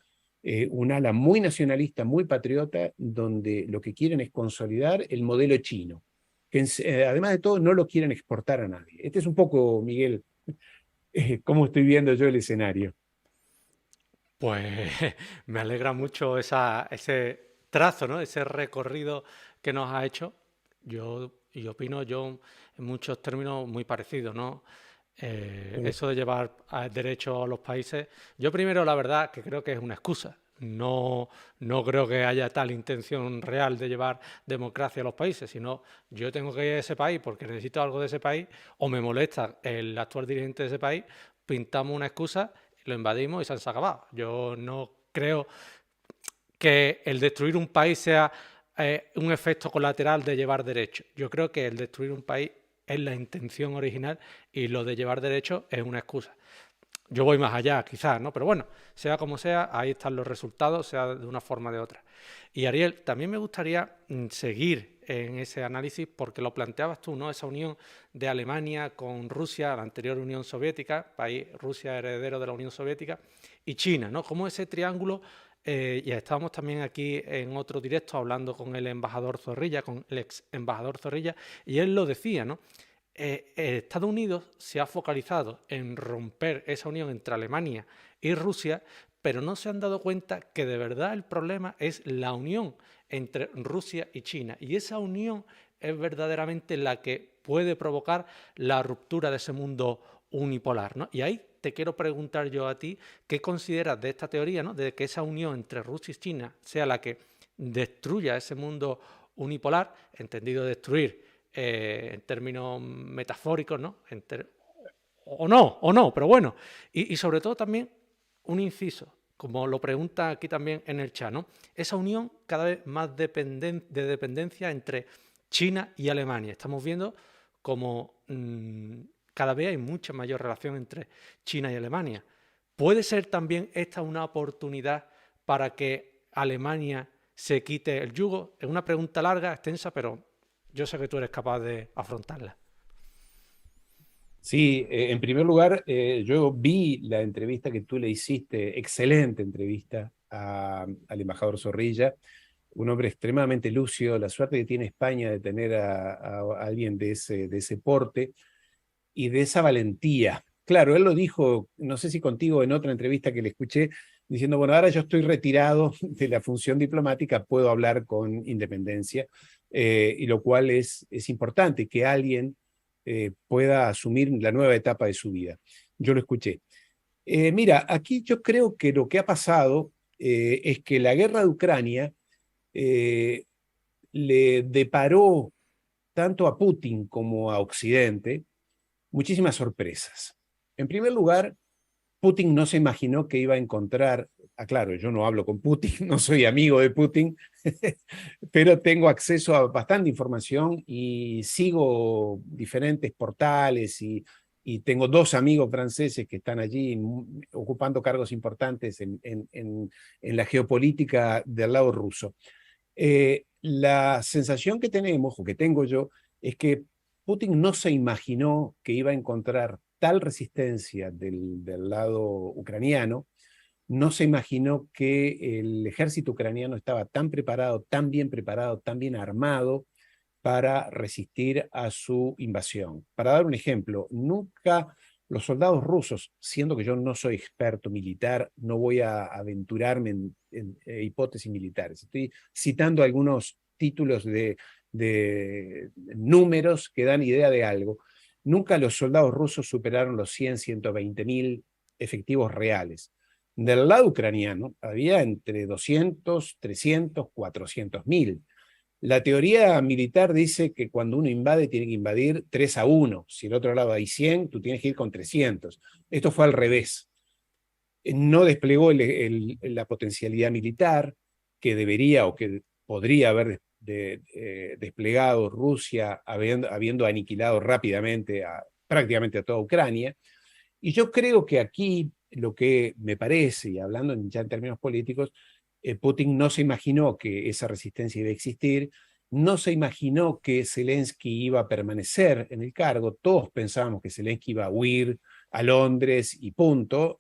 un ala muy nacionalista, muy patriota, donde lo que quieren es consolidar el modelo chino, que además de todo no lo quieren exportar a nadie. Este es un poco, Miguel, cómo estoy viendo yo el escenario. Pues me alegra mucho ese trazo, ¿no? Ese recorrido que nos ha hecho. Y opino yo en muchos términos muy parecidos, ¿no? Eso de llevar derecho a los países, yo primero la verdad que creo que es una excusa. No, no creo que haya tal intención real de llevar democracia a los países, sino yo tengo que ir a ese país porque necesito algo de ese país o me molesta el actual dirigente de ese país, pintamos una excusa, lo invadimos y se han acabado. Yo no creo que el destruir un país sea un efecto colateral de llevar derecho. Yo creo que el destruir un país es la intención original y lo de llevar derecho es una excusa. Yo voy más allá, quizás, ¿no? Pero bueno, sea como sea, ahí están los resultados, sea de una forma o de otra. Y Ariel, también me gustaría seguir en ese análisis porque lo planteabas tú, ¿no? Esa unión de Alemania con Rusia, la anterior Unión Soviética, país Rusia heredero de la Unión Soviética, y China, ¿no? Como ese triángulo, ya estábamos también aquí en otro directo hablando con el embajador Zorrilla, con el ex embajador Zorrilla, y él lo decía, ¿no? Estados Unidos se ha focalizado en romper esa unión entre Alemania y Rusia, pero no se han dado cuenta que de verdad el problema es la unión entre Rusia y China. Y esa unión es verdaderamente la que puede provocar la ruptura de ese mundo unipolar, ¿no? Y ahí te quiero preguntar yo a ti, ¿qué consideras de esta teoría, ¿no? De que esa unión entre Rusia y China sea la que destruya ese mundo unipolar, entendido destruir en términos metafóricos, ¿no? O no, pero bueno. Y sobre todo también un inciso, como lo pregunta aquí también en el chat, ¿no? Esa unión cada vez más de dependencia entre China y Alemania. Estamos viendo como cada vez hay mucha mayor relación entre China y Alemania. ¿Puede ser también esta una oportunidad para que Alemania se quite el yugo? Es una pregunta larga, extensa, pero yo sé que tú eres capaz de afrontarla. Sí, en primer lugar, yo vi la entrevista que tú le hiciste, excelente entrevista al embajador Zorrilla, un hombre extremadamente lúcido, la suerte que tiene España de tener a alguien de ese porte y de esa valentía. Claro, él lo dijo, no sé si contigo en otra entrevista que le escuché, diciendo, bueno, ahora yo estoy retirado de la función diplomática, puedo hablar con independencia, y lo cual es importante, que alguien pueda asumir la nueva etapa de su vida. Yo lo escuché. Mira, aquí yo creo que lo que ha pasado es que la guerra de Ucrania eh, le deparó tanto a Putin como a Occidente muchísimas sorpresas. En primer lugar, Putin no se imaginó que iba a encontrar, claro, yo no hablo con Putin, no soy amigo de Putin, pero tengo acceso a bastante información y sigo diferentes portales y tengo dos amigos franceses que están allí ocupando cargos importantes en la geopolítica del lado ruso. La sensación que tenemos, o que tengo yo, es que Putin no se imaginó que iba a encontrar tal resistencia del lado ucraniano, no se imaginó que el ejército ucraniano estaba tan preparado, tan bien preparado, tan bien armado para resistir a su invasión. Para dar un ejemplo, nunca los soldados rusos, siendo que yo no soy experto militar, no voy a aventurarme en hipótesis militares. Estoy citando algunos títulos de números que dan idea de algo. nunca los soldados rusos superaron los 100, 120.000 efectivos reales. Del lado ucraniano había entre 200, 300, 400.000. La teoría militar dice que cuando uno invade tiene que invadir 3-1. Si el otro lado hay 100, tú tienes que ir con 300. Esto fue al revés. No desplegó la potencialidad militar que debería o que podría haber desplegado Rusia, habiendo aniquilado rápidamente prácticamente a toda Ucrania. Y yo creo que aquí lo que me parece, y hablando ya en términos políticos, Putin no se imaginó que esa resistencia iba a existir, no se imaginó que Zelensky iba a permanecer en el cargo. Todos pensábamos que Zelensky iba a huir a Londres y punto,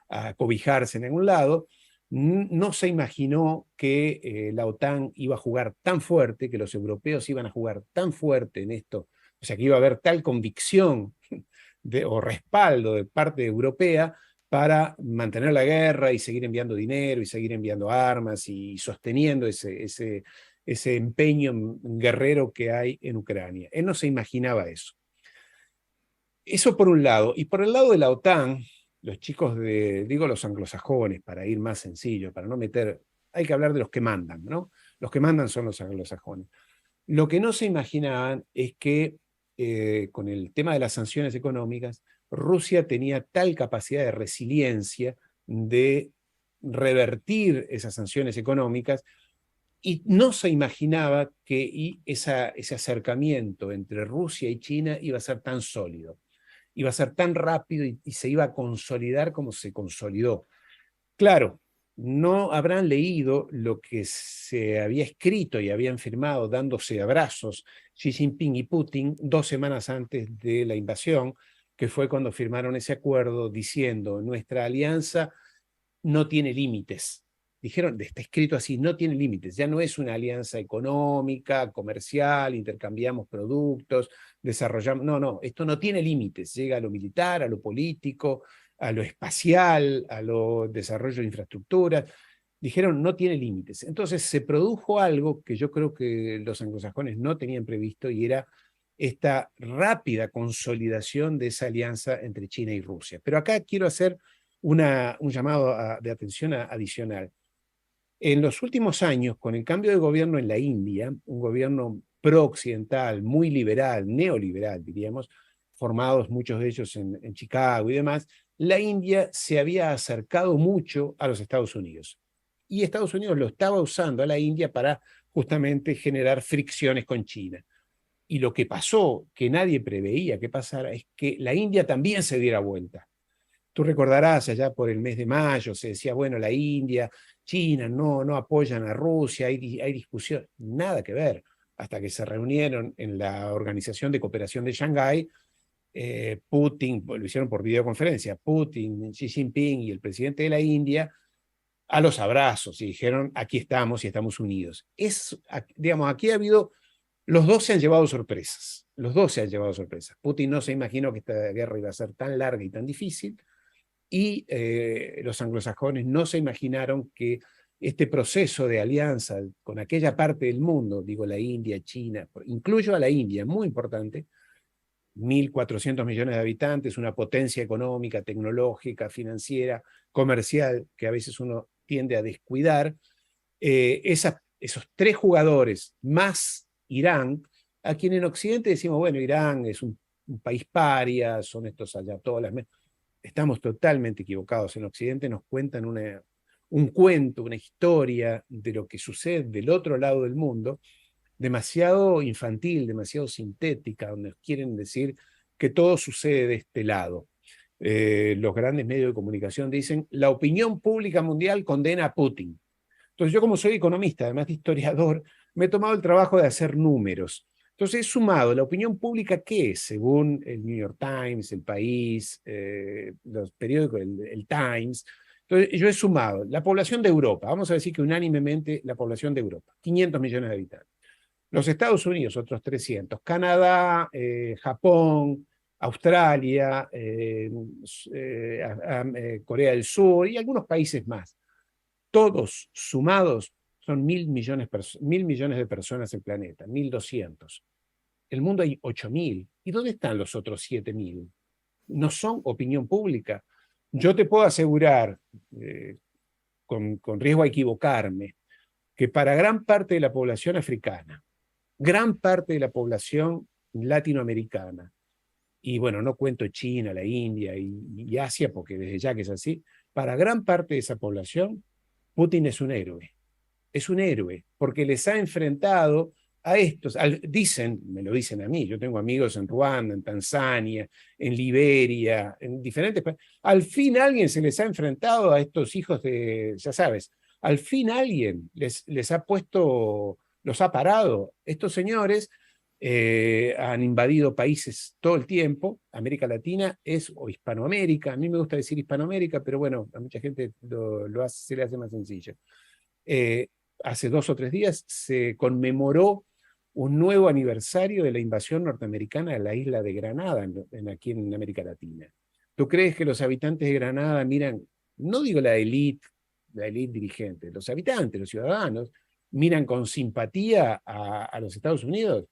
a cobijarse en algún lado. No se imaginó que la OTAN iba a jugar tan fuerte, que los europeos iban a jugar tan fuerte en esto, o sea, que iba a haber tal convicción o respaldo de parte europea para mantener la guerra y seguir enviando dinero y seguir enviando armas y sosteniendo ese empeño guerrero que hay en Ucrania. Él no se imaginaba eso. Eso por un lado. Y por el lado de la OTAN, los chicos digo los anglosajones, para ir más sencillo, para no meter, hay que hablar de los que mandan, ¿no? Los que mandan son los anglosajones. Lo que no se imaginaban es que con el tema de las sanciones económicas, Rusia tenía tal capacidad de resiliencia de revertir esas sanciones económicas y no se imaginaba que ese acercamiento entre Rusia y China iba a ser tan sólido, iba a ser tan rápido y se iba a consolidar como se consolidó. Claro, no habrán leído lo que se había escrito y habían firmado dándose abrazos Xi Jinping y Putin 2 semanas antes de la invasión, que fue cuando firmaron ese acuerdo diciendo nuestra alianza no tiene límites. Dijeron, está escrito así, no tiene límites, ya no es una alianza económica, comercial, intercambiamos productos, desarrollamos, no, esto no tiene límites, llega a lo militar, a lo político, a lo espacial, a lo desarrollo de infraestructuras. Dijeron, no tiene límites. Entonces se produjo algo que yo creo que los anglosajones no tenían previsto y era esta rápida consolidación de esa alianza entre China y Rusia. Pero acá quiero hacer un llamado de atención adicional. En los últimos años, con el cambio de gobierno en la India, un gobierno pro-occidental, muy liberal, neoliberal, diríamos, formados muchos de ellos en Chicago y demás, la India se había acercado mucho a los Estados Unidos. Y Estados Unidos lo estaba usando a la India para justamente generar fricciones con China. Y lo que pasó, que nadie preveía que pasara, es que la India también se diera vuelta. Tú recordarás, allá por el mes de mayo se decía, bueno, la India, China no apoyan a Rusia, hay discusión, nada que ver, hasta que se reunieron en la Organización de Cooperación de Shanghái, Putin, lo hicieron por videoconferencia, Putin, Xi Jinping y el presidente de la India, a los abrazos y dijeron, aquí estamos y estamos unidos. Digamos, aquí ha habido, los dos se han llevado sorpresas, los dos se han llevado sorpresas. Putin no se imaginó que esta guerra iba a ser tan larga y tan difícil, y los anglosajones no se imaginaron que este proceso de alianza con aquella parte del mundo, digo la India, China, incluyo a la India, muy importante, 1.400 millones de habitantes, una potencia económica, tecnológica, financiera, comercial, que a veces uno tiende a descuidar, esos tres jugadores más Irán, a quien en Occidente decimos, bueno, Irán es un país paria, son estos ayatolás. Estamos totalmente equivocados. En Occidente nos cuentan un cuento, una historia de lo que sucede del otro lado del mundo, demasiado infantil, demasiado sintética, donde nos quieren decir que todo sucede de este lado. Los grandes medios de comunicación dicen, la opinión pública mundial condena a Putin. Entonces yo, como soy economista, además de historiador, me he tomado el trabajo de hacer números. Entonces he sumado la opinión pública, ¿qué es? Según el New York Times, El País, los periódicos, el Times. Entonces yo he sumado la población de Europa, vamos a decir que unánimemente la población de Europa, 500 millones de habitantes. Los Estados Unidos, otros 300. Canadá, Japón, Australia, Corea del Sur y algunos países más. Todos sumados son 1.000 millones de personas en el planeta, 1.200. el mundo hay 8.000. ¿Y dónde están los otros 7.000? No son opinión pública. Yo te puedo asegurar, con riesgo a equivocarme, que para gran parte de la población africana, gran parte de la población latinoamericana, y bueno, no cuento China, la India y Asia, porque desde ya que es así, para gran parte de esa población, Putin es un héroe. Es un héroe, porque les ha enfrentado a estos, dicen, me lo dicen a mí, yo tengo amigos en Ruanda, en Tanzania, en Liberia, en diferentes países. Al fin alguien se les ha enfrentado a estos hijos de, ya sabes, al fin alguien les ha puesto, los ha parado. Estos señores han invadido países todo el tiempo. América Latina o Hispanoamérica. A mí me gusta decir Hispanoamérica, pero bueno, a mucha gente se le hace más sencillo. Eh, Hace 2 o 3 días se conmemoró un nuevo aniversario de la invasión norteamericana a la isla de Granada, aquí en América Latina. ¿Tú crees que los habitantes de Granada miran, no digo la élite dirigente, los habitantes, los ciudadanos, miran con simpatía a los Estados Unidos?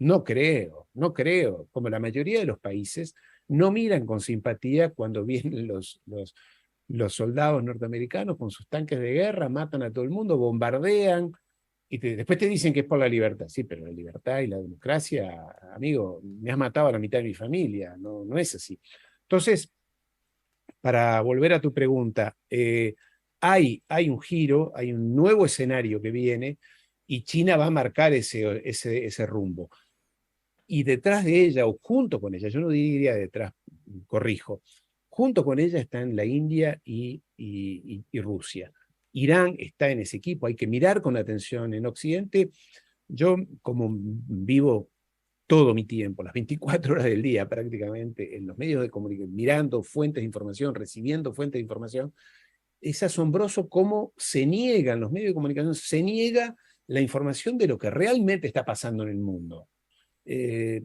No creo, no creo. Como la mayoría de los países, no miran con simpatía cuando vienen los soldados norteamericanos con sus tanques de guerra, matan a todo el mundo, bombardean, y después te dicen que es por la libertad. Sí, pero la libertad y la democracia, amigo, me has matado a la mitad de mi familia, no, no es así. Entonces, para volver a tu pregunta, hay un giro, hay un nuevo escenario que viene, y China va a marcar ese rumbo. Y detrás de ella, o junto con ella, yo no diría detrás, corrijo, junto con ella están la India y Rusia. Irán está en ese equipo, hay que mirar con atención en Occidente. Yo, como vivo todo mi tiempo, las 24 horas del día prácticamente, en los medios de comunicación, mirando fuentes de información, recibiendo fuentes de información, es asombroso cómo se niegan los medios de comunicación, se niega la información de lo que realmente está pasando en el mundo. Eh,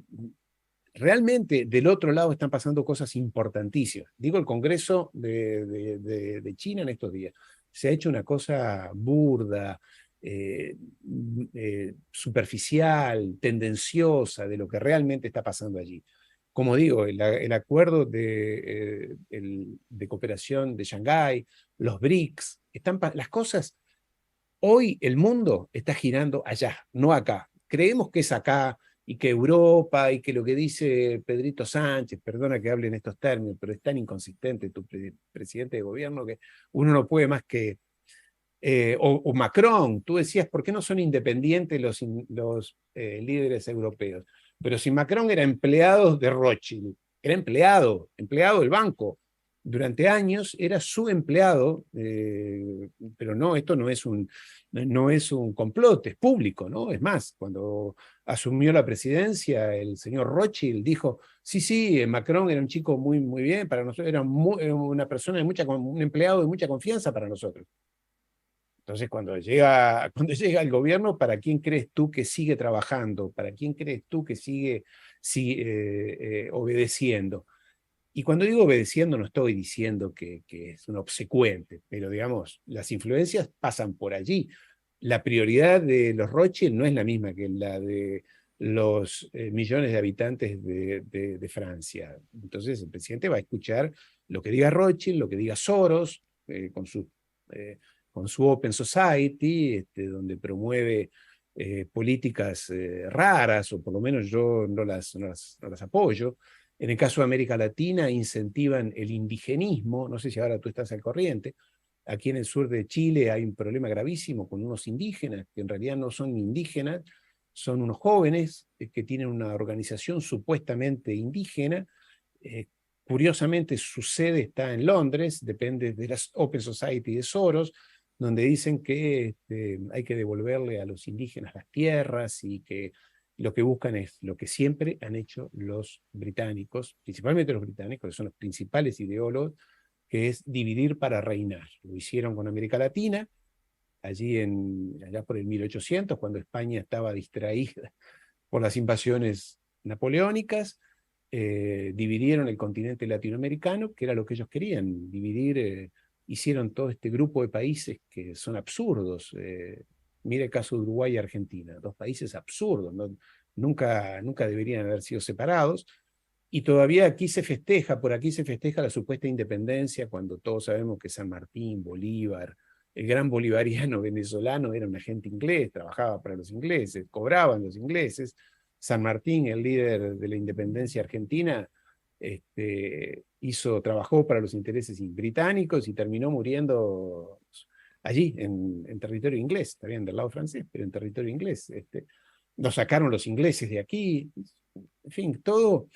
Realmente del otro lado están pasando cosas importantísimas. Digo, el Congreso de China en estos días se ha hecho una cosa burda, superficial, tendenciosa de lo que realmente está pasando allí. Como digo, el acuerdo de cooperación de Shanghái, los BRICS, las cosas, hoy el mundo está girando allá, no acá. Creemos que es acá y que Europa y que lo que dice Pedrito Sánchez, perdona que hable en estos términos, pero es tan inconsistente tu presidente de gobierno que uno no puede más que... o Macron, tú decías, ¿por qué no son independientes los líderes europeos? Pero si Macron era empleado de Rothschild, era empleado del banco, durante años era su empleado, pero no, esto no es un complot, es público, ¿no? Es más, cuando asumió la presidencia, el señor Rothschild dijo, sí, sí, Macron era un chico muy, muy bien para nosotros, era una persona un empleado de mucha confianza para nosotros. Entonces, cuando llega al gobierno, ¿para quién crees tú que sigue trabajando? ¿Para quién crees tú que sigue obedeciendo? Y cuando digo obedeciendo, no estoy diciendo que es un obsecuente, pero digamos, las influencias pasan por allí. La prioridad de los Rothschild no es la misma que la de los millones de habitantes de Francia. Entonces, el presidente va a escuchar lo que diga Rothschild, lo que diga Soros, eh, con su Open Society, donde promueve políticas raras, o por lo menos yo no las apoyo. En el caso de América Latina, incentivan el indigenismo, no sé si ahora tú estás al corriente. Aquí en el sur de Chile hay un problema gravísimo con unos indígenas, que en realidad no son indígenas, son unos jóvenes que tienen una organización supuestamente indígena. Eh, Curiosamente, su sede está en Londres, depende de las Open Society de Soros, donde dicen que hay que devolverle a los indígenas las tierras y que lo que buscan es lo que siempre han hecho los británicos, principalmente los británicos, que son los principales ideólogos, que es dividir para reinar. Lo hicieron con América Latina, allá por el 1800, cuando España estaba distraída por las invasiones napoleónicas, dividieron el continente latinoamericano, que era lo que ellos querían, dividir, hicieron todo este grupo de países que son absurdos. Mira el caso de Uruguay y Argentina, dos países absurdos, ¿no? nunca deberían haber sido separados. Y todavía aquí se festeja, por aquí se festeja la supuesta independencia, cuando todos sabemos que San Martín, Bolívar, el gran bolivariano venezolano era un agente inglés, trabajaba para los ingleses, cobraban los ingleses. San Martín, el líder de la independencia argentina, trabajó para los intereses británicos y terminó muriendo allí, en territorio inglés, está bien, del lado francés, pero en territorio inglés. Lo sacaron los ingleses de aquí, en fin, todo.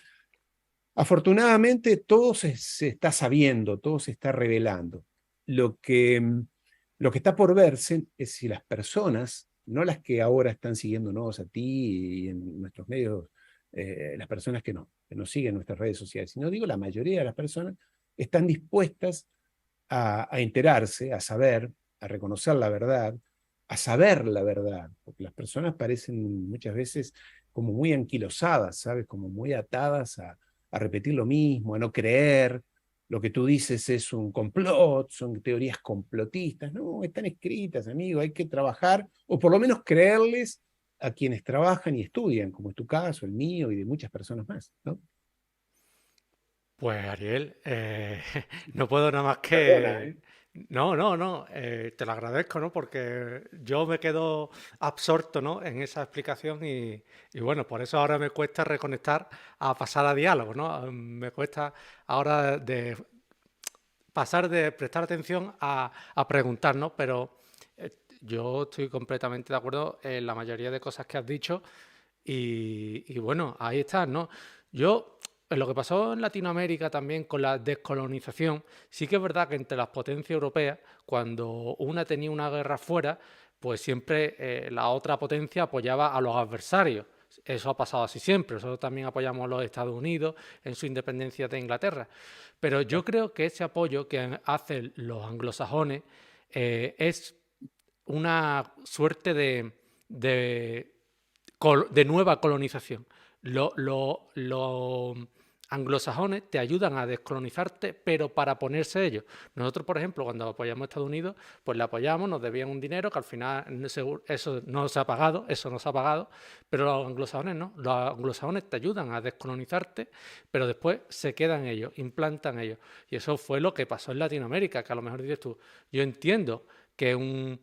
Afortunadamente, todo se está sabiendo, todo se está revelando. Lo que, lo que está por verse es si las personas, no las que ahora están siguiéndonos a ti y en nuestros medios, las personas que nos siguen en nuestras redes sociales, sino digo la mayoría de las personas, están dispuestas a enterarse, a saber, a reconocer la verdad, a saber la verdad, porque las personas parecen muchas veces como muy anquilosadas, ¿sabes? Como muy atadas a repetir lo mismo, a no creer. Lo que tú dices es un complot, son teorías complotistas. No, están escritas, amigo, hay que trabajar, o por lo menos creerles a quienes trabajan y estudian, como es tu caso, el mío y de muchas personas más, ¿no? Pues Ariel, no puedo nada más Perdona, que... ¿eh? No, no, no, te lo agradezco, ¿no? Porque yo me quedo absorto, ¿no? En esa explicación y bueno, por eso ahora me cuesta reconectar a pasar a diálogo, ¿no? Me cuesta ahora de pasar de prestar atención a preguntar, ¿no? Pero yo estoy completamente de acuerdo en la mayoría de cosas que has dicho y bueno, ahí está, ¿no? Yo, en lo que pasó en Latinoamérica también con la descolonización, sí que es verdad que entre las potencias europeas, cuando una tenía una guerra fuera, pues siempre la otra potencia apoyaba a los adversarios. Eso ha pasado así siempre. Nosotros también apoyamos a los Estados Unidos en su independencia de Inglaterra. Pero yo creo que ese apoyo que hacen los anglosajones es una suerte de de nueva colonización. Los anglosajones te ayudan a descolonizarte, pero para ponerse ellos. Nosotros, por ejemplo, cuando apoyamos a Estados Unidos, pues le apoyamos, nos debían un dinero que al final eso no se ha pagado, pero los anglosajones no. Los anglosajones te ayudan a descolonizarte, pero después se quedan ellos, implantan ellos. Y eso fue lo que pasó en Latinoamérica, que a lo mejor dices tú, yo entiendo que un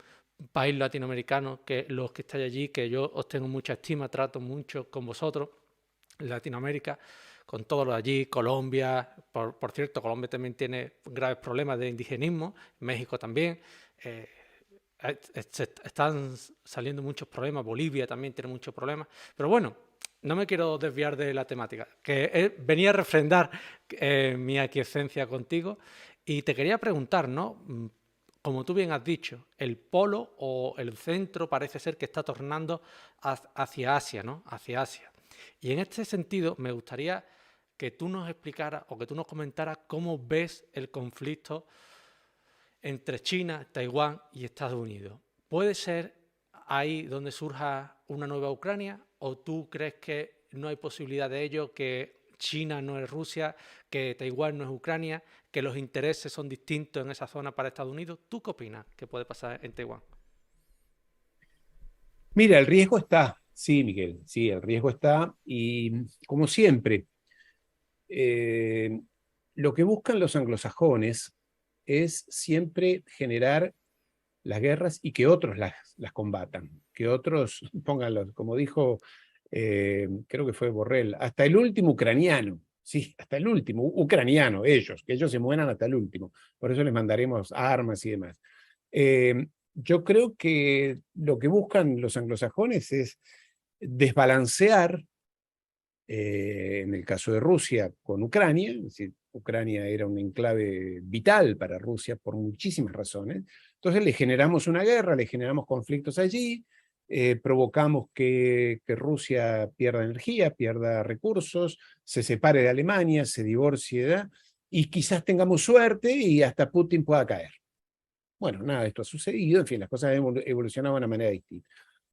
país latinoamericano, que los que estáis allí, que yo os tengo mucha estima, trato mucho con vosotros, Latinoamérica, con todos los de allí, Colombia, por cierto, Colombia también tiene graves problemas de indigenismo, México también, eh, están saliendo muchos problemas, Bolivia también tiene muchos problemas, pero bueno, no me quiero desviar de la temática, que venía a refrendar mi aquiescencia contigo y te quería preguntar, ¿no? Como tú bien has dicho, el polo o el centro parece ser que está tornando hacia Asia, ¿no? Hacia Asia. Y en este sentido, me gustaría que tú nos explicaras o que tú nos comentaras cómo ves el conflicto entre China, Taiwán y Estados Unidos. ¿Puede ser ahí donde surja una nueva Ucrania o tú crees que no hay posibilidad de ello, que China no es Rusia, que Taiwán no es Ucrania, que los intereses son distintos en esa zona para Estados Unidos? ¿Tú qué opinas que puede pasar en Taiwán? Mira, el riesgo está, sí, Miguel, sí, el riesgo está y como siempre, eh, lo que buscan los anglosajones es siempre generar las guerras y que otros las combatan, que otros pongan, como dijo, creo que fue Borrell, hasta el último ucraniano, sí, hasta el último ucraniano, ellos, que ellos se mueran hasta el último, por eso les mandaremos armas y demás. Yo creo que lo que buscan los anglosajones es desbalancear, en el caso de Rusia, con Ucrania, es decir, Ucrania era un enclave vital para Rusia por muchísimas razones. Entonces le generamos una guerra, le generamos conflictos allí, provocamos que Rusia pierda energía, pierda recursos, se separe de Alemania, se divorcie, ¿verdad? Y quizás tengamos suerte y hasta Putin pueda caer. Bueno, nada de esto ha sucedido, en fin, las cosas han evolucionado de una manera distinta.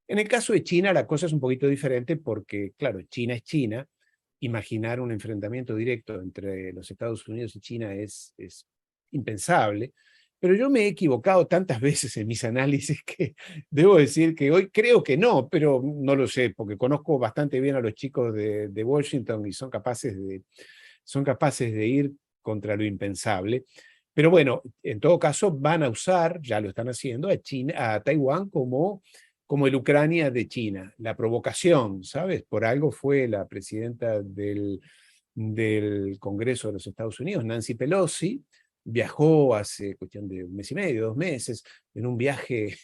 En el caso de China, la cosa es un poquito diferente porque, claro, China es China. Imaginar un enfrentamiento directo entre los Estados Unidos y China es impensable. pero yo me he equivocado tantas veces en mis análisis que debo decir que hoy creo que no, pero no lo sé, porque conozco bastante bien a los chicos de Washington y son capaces de ir contra lo impensable. Pero bueno, en todo caso van a usar, ya lo están haciendo, a Taiwán como el Ucrania de China, la provocación, ¿sabes? Por algo fue la presidenta del Congreso de los Estados Unidos, Nancy Pelosi, viajó hace cuestión de un mes y medio, 2 meses, en un viaje,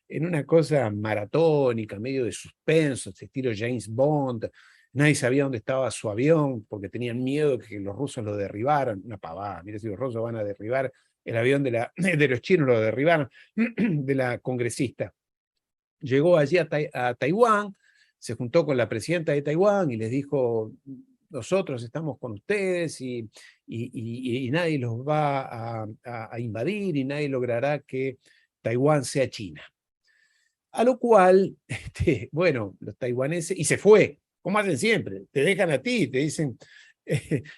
en una cosa maratónica, medio de suspenso, estilo James Bond. Nadie sabía dónde estaba su avión porque tenían miedo que los rusos lo derribaran. Una pavada, mira si los rusos van a derribar el avión de los chinos, lo derribaron, de la congresista. Llegó allí a Taiwán, se juntó con la presidenta de Taiwán y les dijo, nosotros estamos con ustedes y nadie los va a invadir y nadie logrará que Taiwán sea China. A lo cual, bueno, los taiwaneses, y se fue, como hacen siempre, te dejan a ti, te dicen,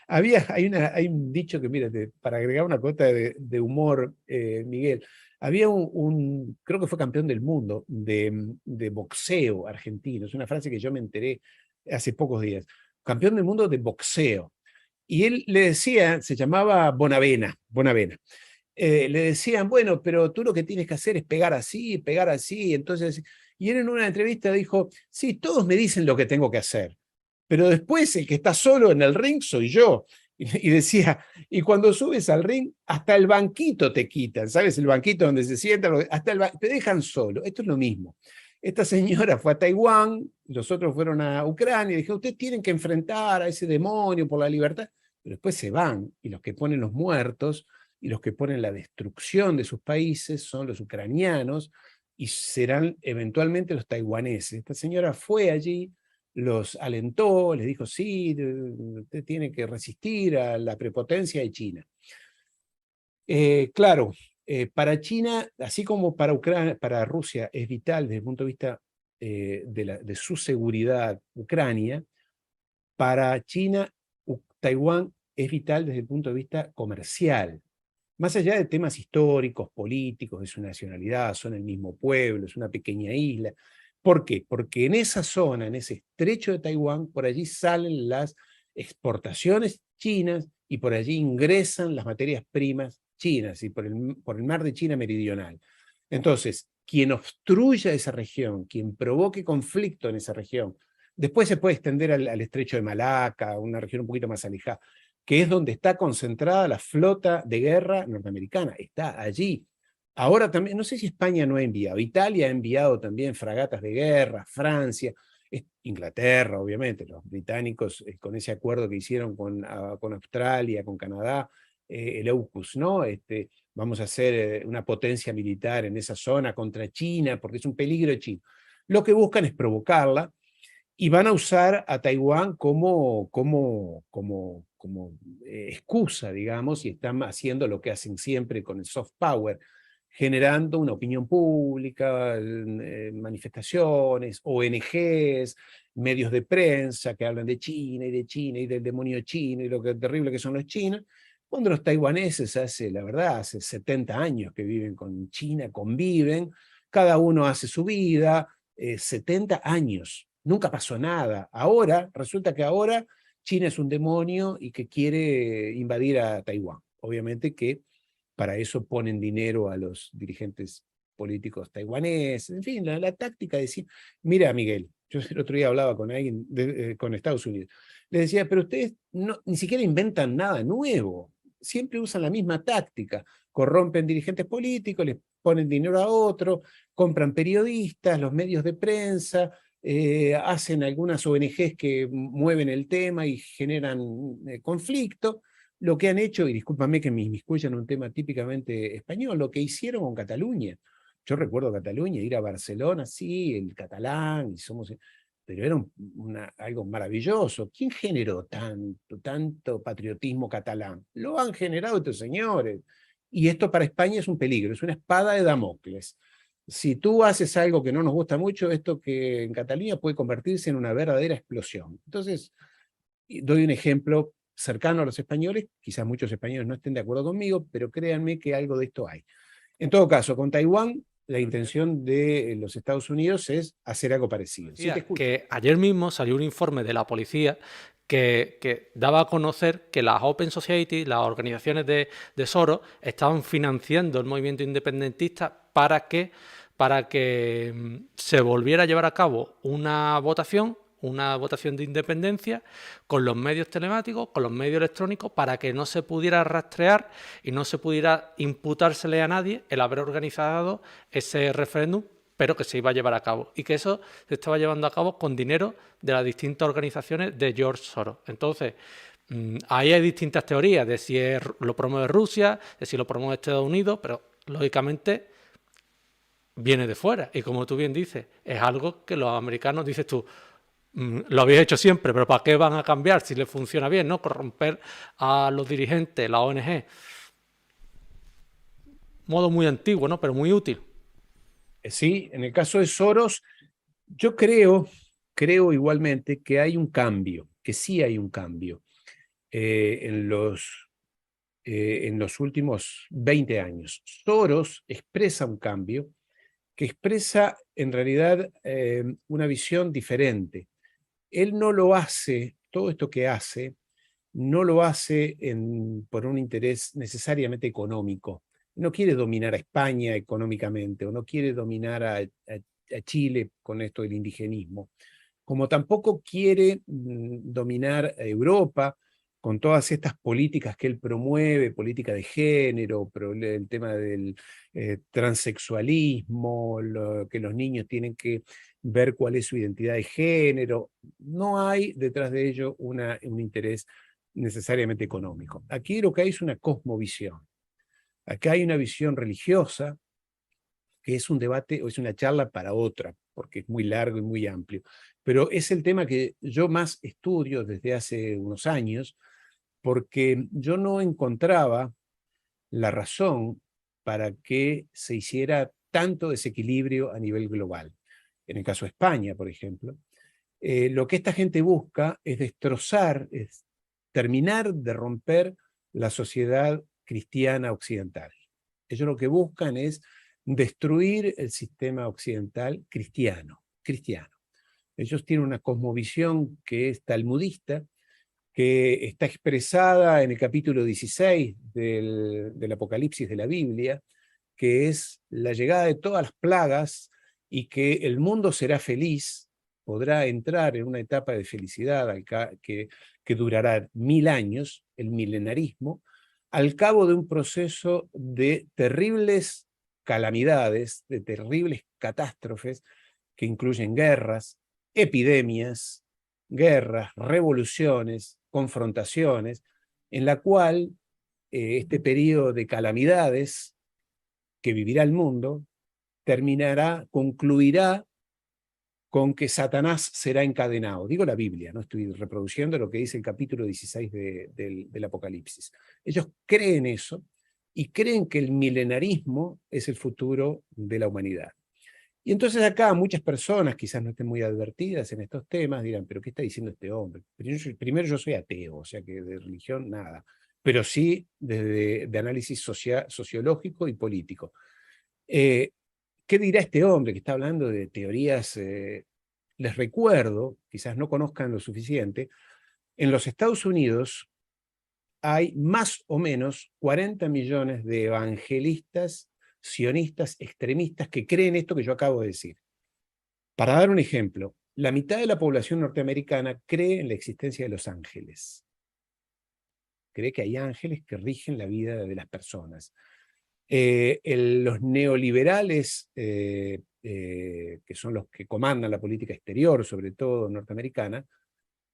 hay un dicho que, mira, para agregar una cuota de humor, Miguel, había creo que fue campeón del mundo de boxeo argentino, es una frase que yo me enteré hace pocos días, campeón del mundo de boxeo. Y él le decía, se llamaba Bonavena. Le decían, bueno, pero tú lo que tienes que hacer es pegar así, pegar así. Entonces, y él en una entrevista dijo, sí, todos me dicen lo que tengo que hacer, pero después el que está solo en el ring soy yo. Y decía, y cuando subes al ring, hasta el banquito te quitan, ¿sabes? El banquito donde se sientan, te dejan solo. Esto es lo mismo. Esta señora fue a Taiwán, los otros fueron a Ucrania, y dijeron, ustedes tienen que enfrentar a ese demonio por la libertad, pero después se van, y los que ponen los muertos, y los que ponen la destrucción de sus países son los ucranianos, y serán eventualmente los taiwaneses. Esta señora fue allí, los alentó, les dijo, sí, usted tiene que resistir a la prepotencia de China. Claro, para China, así como para Ucrania, para Rusia es vital desde el punto de vista de su seguridad Ucrania, para China Taiwán es vital desde el punto de vista comercial. Más allá de temas históricos, políticos, de su nacionalidad, son el mismo pueblo, es una pequeña isla. ¿Por qué? Porque en esa zona, en ese estrecho de Taiwán, por allí salen las exportaciones chinas y por allí ingresan las materias primas chinas y por el mar de China meridional. Entonces, quien obstruya esa región, quien provoque conflicto en esa región, después se puede extender al estrecho de Malaca, una región un poquito más alejada, que es donde está concentrada la flota de guerra norteamericana, está allí. Ahora también, no sé si España no ha enviado, Italia ha enviado también fragatas de guerra, Francia, Inglaterra, obviamente, los británicos con ese acuerdo que hicieron con Australia, con Canadá, el AUKUS, ¿no? Vamos a hacer una potencia militar en esa zona contra China, porque es un peligro de China. Lo que buscan es provocarla, y van a usar a Taiwán como excusa, digamos, y están haciendo lo que hacen siempre con el soft power, generando una opinión pública, manifestaciones, ONGs, medios de prensa que hablan de China y del demonio chino y lo que terrible que son los chinos, cuando los taiwaneses la verdad, hace 70 años que viven con China, conviven, cada uno hace su vida, 70 años, nunca pasó nada. Ahora, resulta que ahora China es un demonio y que quiere invadir a Taiwán. Obviamente que para eso ponen dinero a los dirigentes políticos taiwaneses, en fin, la táctica de decir, mira Miguel, yo el otro día hablaba con alguien con Estados Unidos, le decía, pero ustedes ni siquiera inventan nada nuevo, siempre usan la misma táctica, corrompen dirigentes políticos, les ponen dinero a otro, compran periodistas, los medios de prensa, hacen algunas ONGs que mueven el tema y generan conflicto. Lo que han hecho, y discúlpame que me inmiscuya en un tema típicamente español, lo que hicieron con Cataluña. Yo recuerdo Cataluña, ir a Barcelona, sí, el catalán, pero era algo maravilloso. ¿Quién generó tanto patriotismo catalán? Lo han generado estos señores. Y esto para España es un peligro, es una espada de Damocles. Si tú haces algo que no nos gusta mucho, esto que en Cataluña puede convertirse en una verdadera explosión. Entonces, doy un ejemplo cercano a los españoles, quizás muchos españoles no estén de acuerdo conmigo, pero créanme que algo de esto hay. En todo caso, con Taiwán, la intención de los Estados Unidos es hacer algo parecido. Sí, te Decía escucho. que ayer mismo salió un informe de la policía que daba a conocer que las Open Society, las organizaciones de Soros, estaban financiando el movimiento independentista para que se volviera a llevar a cabo una votación de independencia con los medios telemáticos, con los medios electrónicos, para que no se pudiera rastrear y no se pudiera imputársele a nadie el haber organizado ese referéndum, pero que se iba a llevar a cabo, y que eso se estaba llevando a cabo con dinero de las distintas organizaciones de George Soros. Entonces, ahí hay distintas teorías de si lo promueve Rusia, de si lo promueve Estados Unidos, pero lógicamente viene de fuera. Y como tú bien dices, es algo que los americanos, dices tú, lo habéis hecho siempre, pero ¿para qué van a cambiar si les funciona bien, ¿no? Corromper a los dirigentes, la ONG. Modo muy antiguo, ¿no? Pero muy útil. Sí, en el caso de Soros, yo creo igualmente que hay un cambio, que sí hay un cambio eh, en los, en los últimos 20 años. Soros expresa un cambio que expresa en realidad una visión diferente. Él no lo hace, todo esto que hace, no lo hace por un interés necesariamente económico. No quiere dominar a España económicamente o no quiere dominar a Chile con esto del indigenismo, como tampoco quiere dominar a Europa con todas estas políticas que él promueve, política de género, el tema del transexualismo, que los niños tienen que ver cuál es su identidad de género. No hay detrás de ello un interés necesariamente económico. Aquí lo que hay es una cosmovisión. Acá hay una visión religiosa, que es un debate o es una charla para otra, porque es muy largo y muy amplio. Pero es el tema que yo más estudio desde hace unos años, porque yo no encontraba la razón para que se hiciera tanto desequilibrio a nivel global. En el caso de España, por ejemplo, lo que esta gente busca es destrozar, es terminar de romper la sociedad cristiana occidental. Ellos lo que buscan es destruir el sistema occidental cristiano. Ellos tienen una cosmovisión que es talmudista, que está expresada en el capítulo 16 del Apocalipsis de la Biblia, que es la llegada de todas las plagas y que el mundo será feliz, podrá entrar en una etapa de felicidad que durará 1000 años, el milenarismo, al cabo de un proceso de terribles calamidades, de terribles catástrofes que incluyen guerras, revoluciones, confrontaciones, en la cual este periodo de calamidades que vivirá el mundo concluirá con que Satanás será encadenado. Digo la Biblia, no estoy reproduciendo lo que dice el capítulo 16 del Apocalipsis. Ellos creen eso y creen que el milenarismo es el futuro de la humanidad. Y entonces acá muchas personas, quizás no estén muy advertidas en estos temas, dirán, pero ¿qué está diciendo este hombre? Primero yo soy ateo, o sea que de religión nada, pero sí de análisis sociológico y político. ¿Qué dirá este hombre que está hablando de teorías? Les recuerdo, quizás no conozcan lo suficiente, en los Estados Unidos hay más o menos 40 millones de evangelistas, sionistas, extremistas que creen esto que yo acabo de decir. Para dar un ejemplo, la mitad de la población norteamericana cree en la existencia de los ángeles. Cree que hay ángeles que rigen la vida de las personas. Los neoliberales, que son los que comandan la política exterior, sobre todo norteamericana,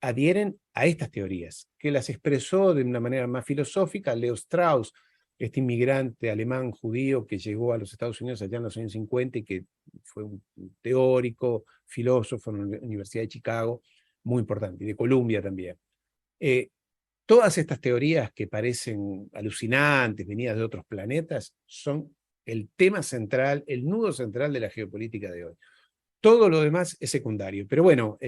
adhieren a estas teorías, que las expresó de una manera más filosófica Leo Strauss, este inmigrante alemán judío que llegó a los Estados Unidos allá en los años 50 y que fue un teórico, filósofo en la Universidad de Chicago, muy importante, y de Columbia también. Todas estas teorías que parecen alucinantes, venidas de otros planetas, son el tema central, el nudo central de la geopolítica de hoy. Todo lo demás es secundario. Pero bueno,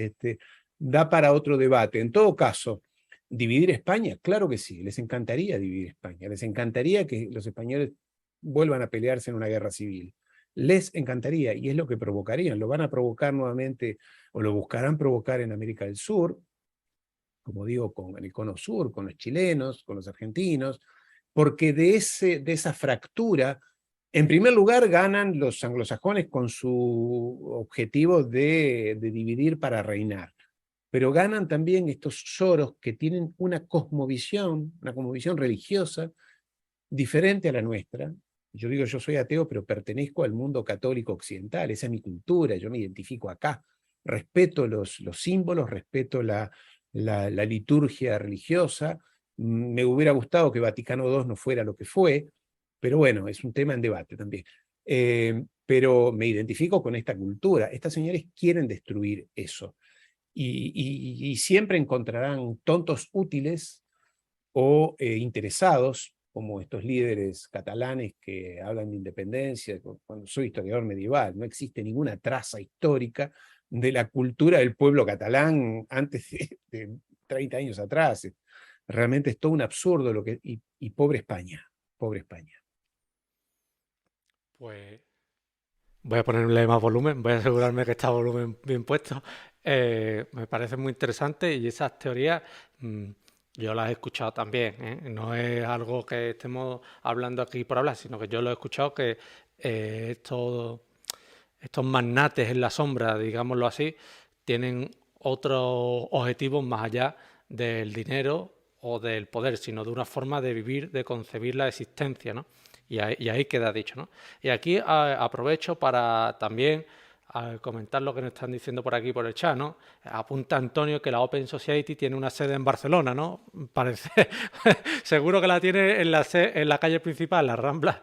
da para otro debate. En todo caso, ¿Dividir España? Claro que sí, les encantaría dividir España, les encantaría que los españoles vuelvan a pelearse en una guerra civil. Les encantaría, y es lo que provocarían, lo van a provocar nuevamente, o lo buscarán provocar en América del Sur, como digo, con el Cono Sur, con los chilenos, con los argentinos, porque de esa fractura, en primer lugar, ganan los anglosajones con su objetivo de dividir para reinar, pero ganan también estos soros que tienen una cosmovisión religiosa diferente a la nuestra. Yo digo, yo soy ateo, pero pertenezco al mundo católico occidental, esa es mi cultura, yo me identifico acá. Respeto los símbolos, respeto la liturgia religiosa. Me hubiera gustado que Vaticano II no fuera lo que fue, pero bueno, es un tema en debate también. Pero me identifico con esta cultura. Estas señores quieren destruir eso. Y siempre encontrarán tontos útiles o interesados, como estos líderes catalanes que hablan de independencia. Cuando soy historiador medieval, no existe ninguna traza histórica de la cultura del pueblo catalán antes de 30 años atrás. Realmente es todo un absurdo y pobre España, pobre España. Pues voy a ponerle más volumen, voy a asegurarme que está volumen bien puesto. Me parece muy interesante y esas teorías yo las he escuchado también, ¿eh? No es algo que estemos hablando aquí por hablar, sino que yo lo he escuchado que estos magnates en la sombra, digámoslo así, tienen otros objetivos más allá del dinero o del poder, sino de una forma de vivir, de concebir la existencia, ¿no? Y ahí queda dicho, ¿no? Y aquí aprovecho para también comentar lo que nos están diciendo por aquí por el chat, ¿no? Apunta Antonio que la Open Society tiene una sede en Barcelona, ¿no? Parece, seguro que la tiene en la calle principal, la Rambla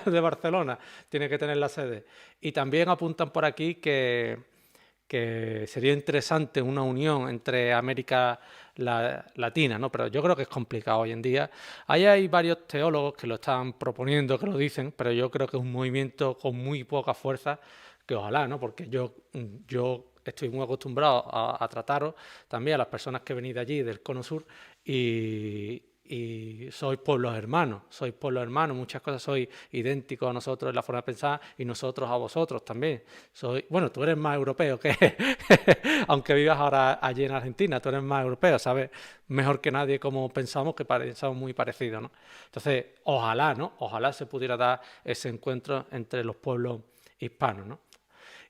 de Barcelona, tiene que tener la sede. Y también apuntan por aquí que sería interesante una unión entre América Latina, ¿no? Pero yo creo que es complicado hoy en día. Ahí hay varios teólogos que lo están proponiendo, que lo dicen, pero yo creo que es un movimiento con muy poca fuerza, que ojalá, ¿no? Porque yo estoy muy acostumbrado a trataros también a las personas que venís de allí, del Cono Sur, y sois pueblos hermanos, muchas cosas sois idénticos a nosotros en la forma de pensar y nosotros a vosotros también. Bueno, tú eres más europeo que, aunque vivas ahora allí en Argentina, tú eres más europeo, sabes mejor que nadie cómo pensamos, que pensamos muy parecido, ¿no? Entonces, ojalá, ¿no? Ojalá se pudiera dar ese encuentro entre los pueblos hispanos, ¿no?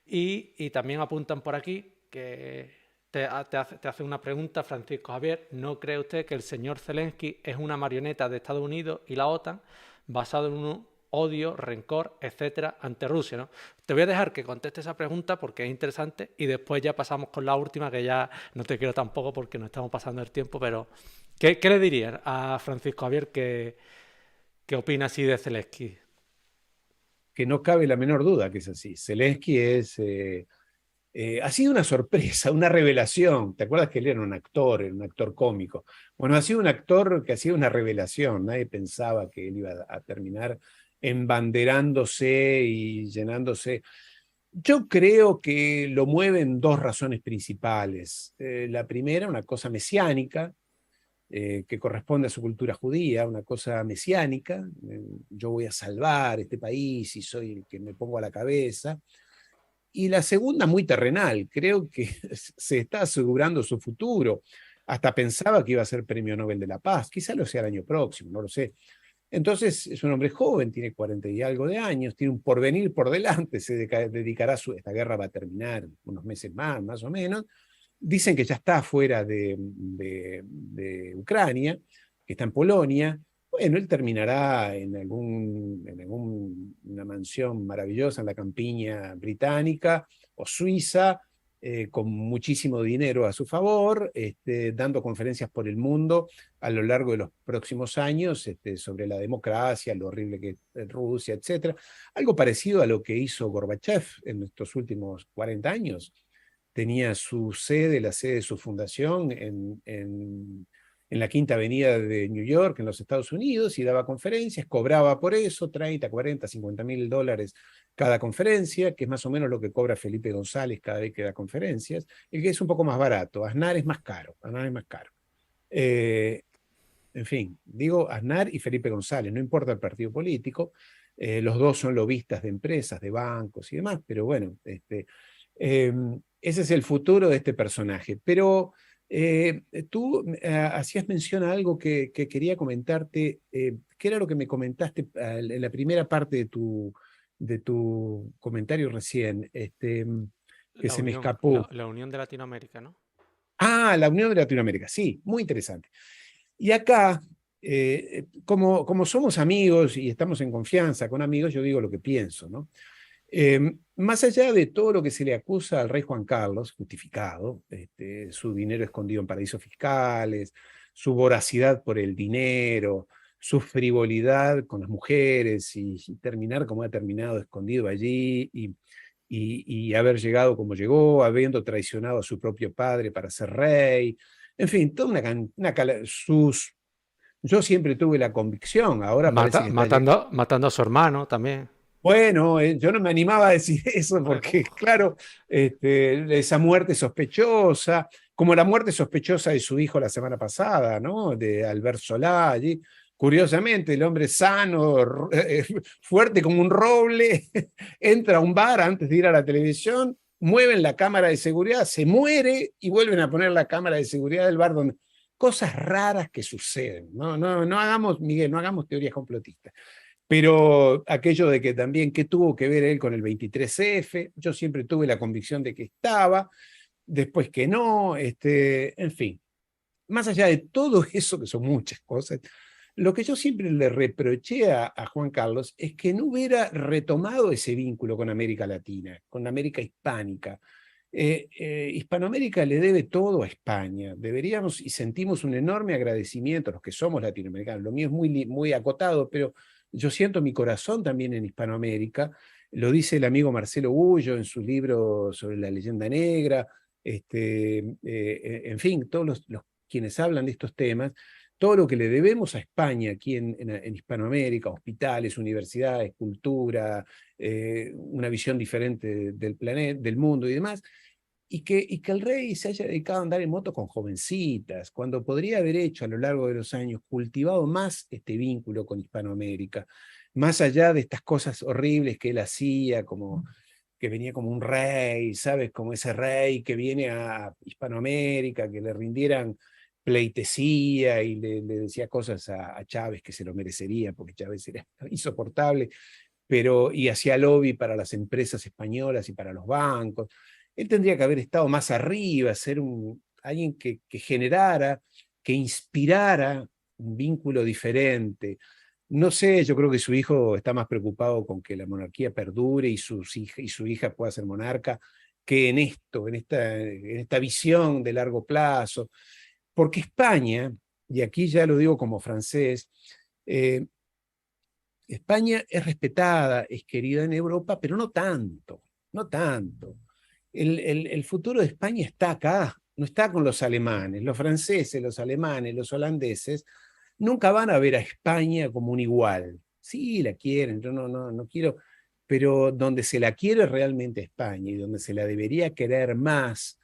Y también apuntan por aquí que te hace una pregunta Francisco Javier. ¿No cree usted que el señor Zelensky es una marioneta de Estados Unidos y la OTAN basado en un odio, rencor, etcétera, ante Rusia, ¿no? Te voy a dejar que conteste esa pregunta porque es interesante y después ya pasamos con la última, que ya no te quiero tampoco porque nos estamos pasando el tiempo, pero ¿qué le dirías a Francisco Javier que opina así de Zelensky? Que no cabe la menor duda que es así. Zelensky ha sido una sorpresa, una revelación. ¿Te acuerdas que él era un actor cómico? Bueno, ha sido un actor que ha sido una revelación. Nadie pensaba que él iba a terminar embanderándose y llenándose. Yo creo que lo mueven dos razones principales. La primera, una cosa mesiánica, que corresponde a su cultura judía, una cosa mesiánica. Yo voy a salvar este país y soy el que me pongo a la cabeza. Y la segunda, muy terrenal, creo que se está asegurando su futuro. Hasta pensaba que iba a ser Premio Nobel de la Paz, quizá lo sea el año próximo, no lo sé. Entonces es un hombre joven, tiene 40 y algo de años, tiene un porvenir por delante, dedicará esta guerra va a terminar unos meses más o menos. Dicen que ya está fuera de Ucrania, que está en Polonia. Bueno, él terminará una mansión maravillosa en la campiña británica o suiza, con muchísimo dinero a su favor, dando conferencias por el mundo a lo largo de los próximos años, sobre la democracia, lo horrible que es Rusia, etc. Algo parecido a lo que hizo Gorbachev en estos últimos 40 años. Tenía su sede, la sede de su fundación en la Quinta Avenida de New York, en los Estados Unidos, y daba conferencias, cobraba por eso 30, 40, 50 mil dólares cada conferencia, que es más o menos lo que cobra Felipe González cada vez que da conferencias, el que es un poco más barato. Aznar es más caro, Aznar es más caro. Eh, en fin, digo Aznar y Felipe González, no importa el partido político, los dos son lobistas de empresas, de bancos y demás, pero bueno, eh, ese es el futuro de este personaje. Pero tú hacías mención a algo que quería comentarte, ¿qué era lo que me comentaste en la primera parte de tu comentario recién? Que La se me unión, escapó. la unión de Latinoamérica, ¿no? Ah, la Unión de Latinoamérica, sí, muy interesante. Y acá, como somos amigos y estamos en confianza con amigos, yo digo lo que pienso, ¿no? Más allá de todo lo que se le acusa al rey Juan Carlos, justificado, su dinero escondido en paraísos fiscales, su voracidad por el dinero, su frivolidad con las mujeres y terminar como ha terminado escondido allí y haber llegado como llegó, habiendo traicionado a su propio padre para ser rey, en fin, toda yo siempre tuve la convicción, ahora parece que está. Matando a su hermano también. Bueno, yo no me animaba a decir eso Bueno, porque, claro, esa muerte sospechosa, como la muerte sospechosa de su hijo la semana pasada, ¿no? De Albert Solá, allí. Curiosamente, el hombre sano, fuerte como un roble, entra a un bar antes de ir a la televisión, mueven la cámara de seguridad, se muere y vuelven a poner la cámara de seguridad del bar donde. Cosas raras que suceden. No, no, no hagamos, Miguel, no hagamos teorías complotistas. Pero aquello de que también, ¿qué tuvo que ver él con el 23F? Yo siempre tuve la convicción de que estaba, después que no, en fin. Más allá de todo eso, que son muchas cosas, lo que yo siempre le reproché a Juan Carlos es que no hubiera retomado ese vínculo con América Latina, con América hispánica. Hispanoamérica le debe todo a España. Deberíamos y sentimos un enorme agradecimiento, los que somos latinoamericanos. Lo mío es muy acotado, pero yo siento mi corazón también en Hispanoamérica. Lo dice el amigo Marcelo Gullo en su libro sobre la leyenda negra. En fin, todos los quienes hablan de estos temas, todo lo que le debemos a España aquí en Hispanoamérica, hospitales, universidades, cultura, una visión diferente del planeta, del mundo y demás, y que el rey se haya dedicado a andar en moto con jovencitas, cuando podría haber hecho a lo largo de los años, cultivado más este vínculo con Hispanoamérica, más allá de estas cosas horribles que él hacía, como que venía como un rey, ¿sabes? Como ese rey que viene a Hispanoamérica, que le rindieran pleitesía y le decía cosas a Chávez que se lo merecería, porque Chávez era insoportable, y hacía lobby para las empresas españolas y para los bancos. Él tendría que haber estado más arriba, ser alguien que generara, que inspirara un vínculo diferente. No sé, yo creo que su hijo está más preocupado con que la monarquía perdure y su hija pueda ser monarca que en esto, en esta visión de largo plazo. Porque España, y aquí ya lo digo como francés, eh, España es respetada, es querida en Europa, pero no tanto, no tanto. El futuro de España está acá, no está con los alemanes. Los franceses, los alemanes, los holandeses nunca van a ver a España como un igual. Sí, la quieren, yo no quiero, pero donde se la quiere realmente España y donde se la debería querer más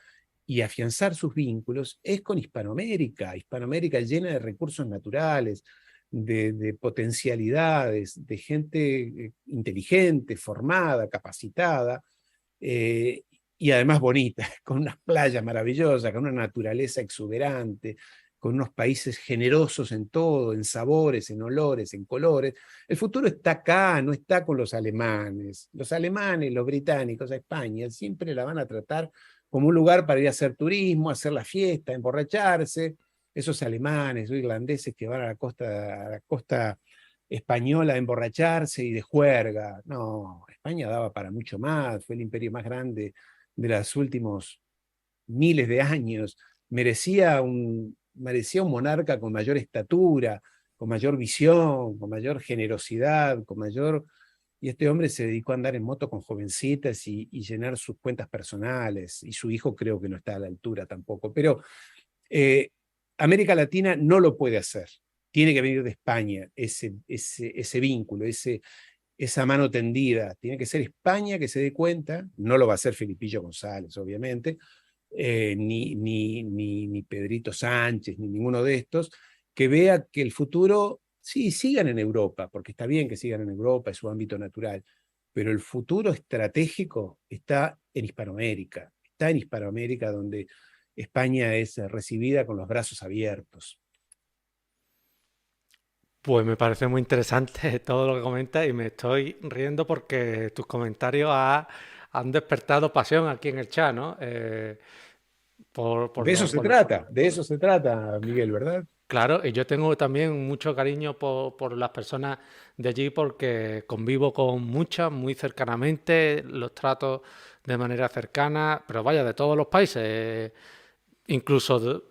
y afianzar sus vínculos es con Hispanoamérica. Hispanoamérica llena de recursos naturales, de potencialidades, de gente inteligente, formada, capacitada, eh, y además bonita, con unas playas maravillosas, con una naturaleza exuberante, con unos países generosos en todo, en sabores, en olores, en colores. El futuro está acá, no está con los alemanes. Los alemanes, los británicos, a España, siempre la van a tratar como un lugar para ir a hacer turismo, hacer la fiesta, emborracharse. Esos alemanes o irlandeses que van a la costa española a emborracharse y de juerga. No, España daba para mucho más, fue el imperio más grande de los últimos miles de años. Merecía un monarca con mayor estatura, con mayor visión, con mayor generosidad, con mayor. Y este hombre se dedicó a andar en moto con jovencitas y llenar sus cuentas personales, y su hijo creo que no está a la altura tampoco. Pero eh, América Latina no lo puede hacer. Tiene que venir de España ese vínculo, esa mano tendida. Tiene que ser España que se dé cuenta, no lo va a hacer Felipillo González, obviamente, ni Pedrito Sánchez, ni ninguno de estos, que vea que el futuro, sí, sigan en Europa, porque está bien que sigan en Europa, es su ámbito natural, pero el futuro estratégico está en Hispanoamérica donde España es recibida con los brazos abiertos. Pues me parece muy interesante todo lo que comentas y me estoy riendo porque tus comentarios han despertado pasión aquí en el chat, ¿no? De eso se trata, Miguel, ¿verdad? Claro, y yo tengo también mucho cariño por las personas de allí porque convivo con muchas muy cercanamente, los trato de manera cercana, pero vaya, de todos los países, incluso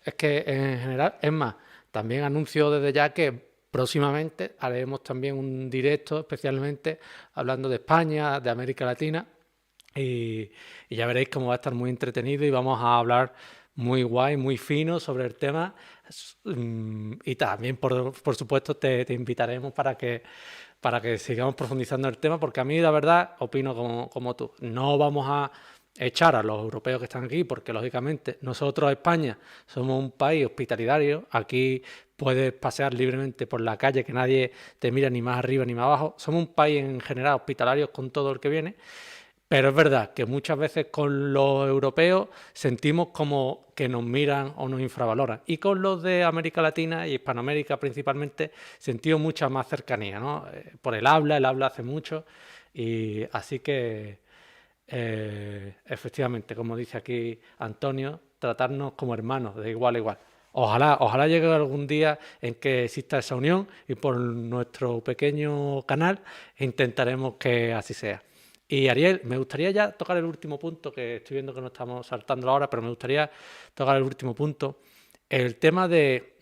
es que en general, es más, también anuncio desde ya que próximamente haremos también un directo especialmente hablando de España, de América Latina y, y ya veréis cómo va a estar muy entretenido y vamos a hablar muy guay, muy fino sobre el tema. Y también, por supuesto, te invitaremos para que sigamos profundizando en el tema, porque a mí, la verdad, opino como tú. No vamos a echar a los europeos que están aquí, porque lógicamente nosotros, España, somos un país hospitalario. Aquí puedes pasear libremente por la calle, que nadie te mira ni más arriba ni más abajo. Somos un país en general hospitalario con todo el que viene. Pero es verdad que muchas veces con los europeos sentimos como que nos miran o nos infravaloran. Y con los de América Latina y Hispanoamérica principalmente sentimos mucha más cercanía, ¿no? Por el habla hace mucho. Y así que, efectivamente, como dice aquí Antonio, tratarnos como hermanos, de igual a igual. Ojalá llegue algún día en que exista esa unión y por nuestro pequeño canal intentaremos que así sea. Y Ariel, me gustaría ya tocar el último punto, que estoy viendo que no estamos saltando ahora, pero me gustaría tocar el último punto, el tema de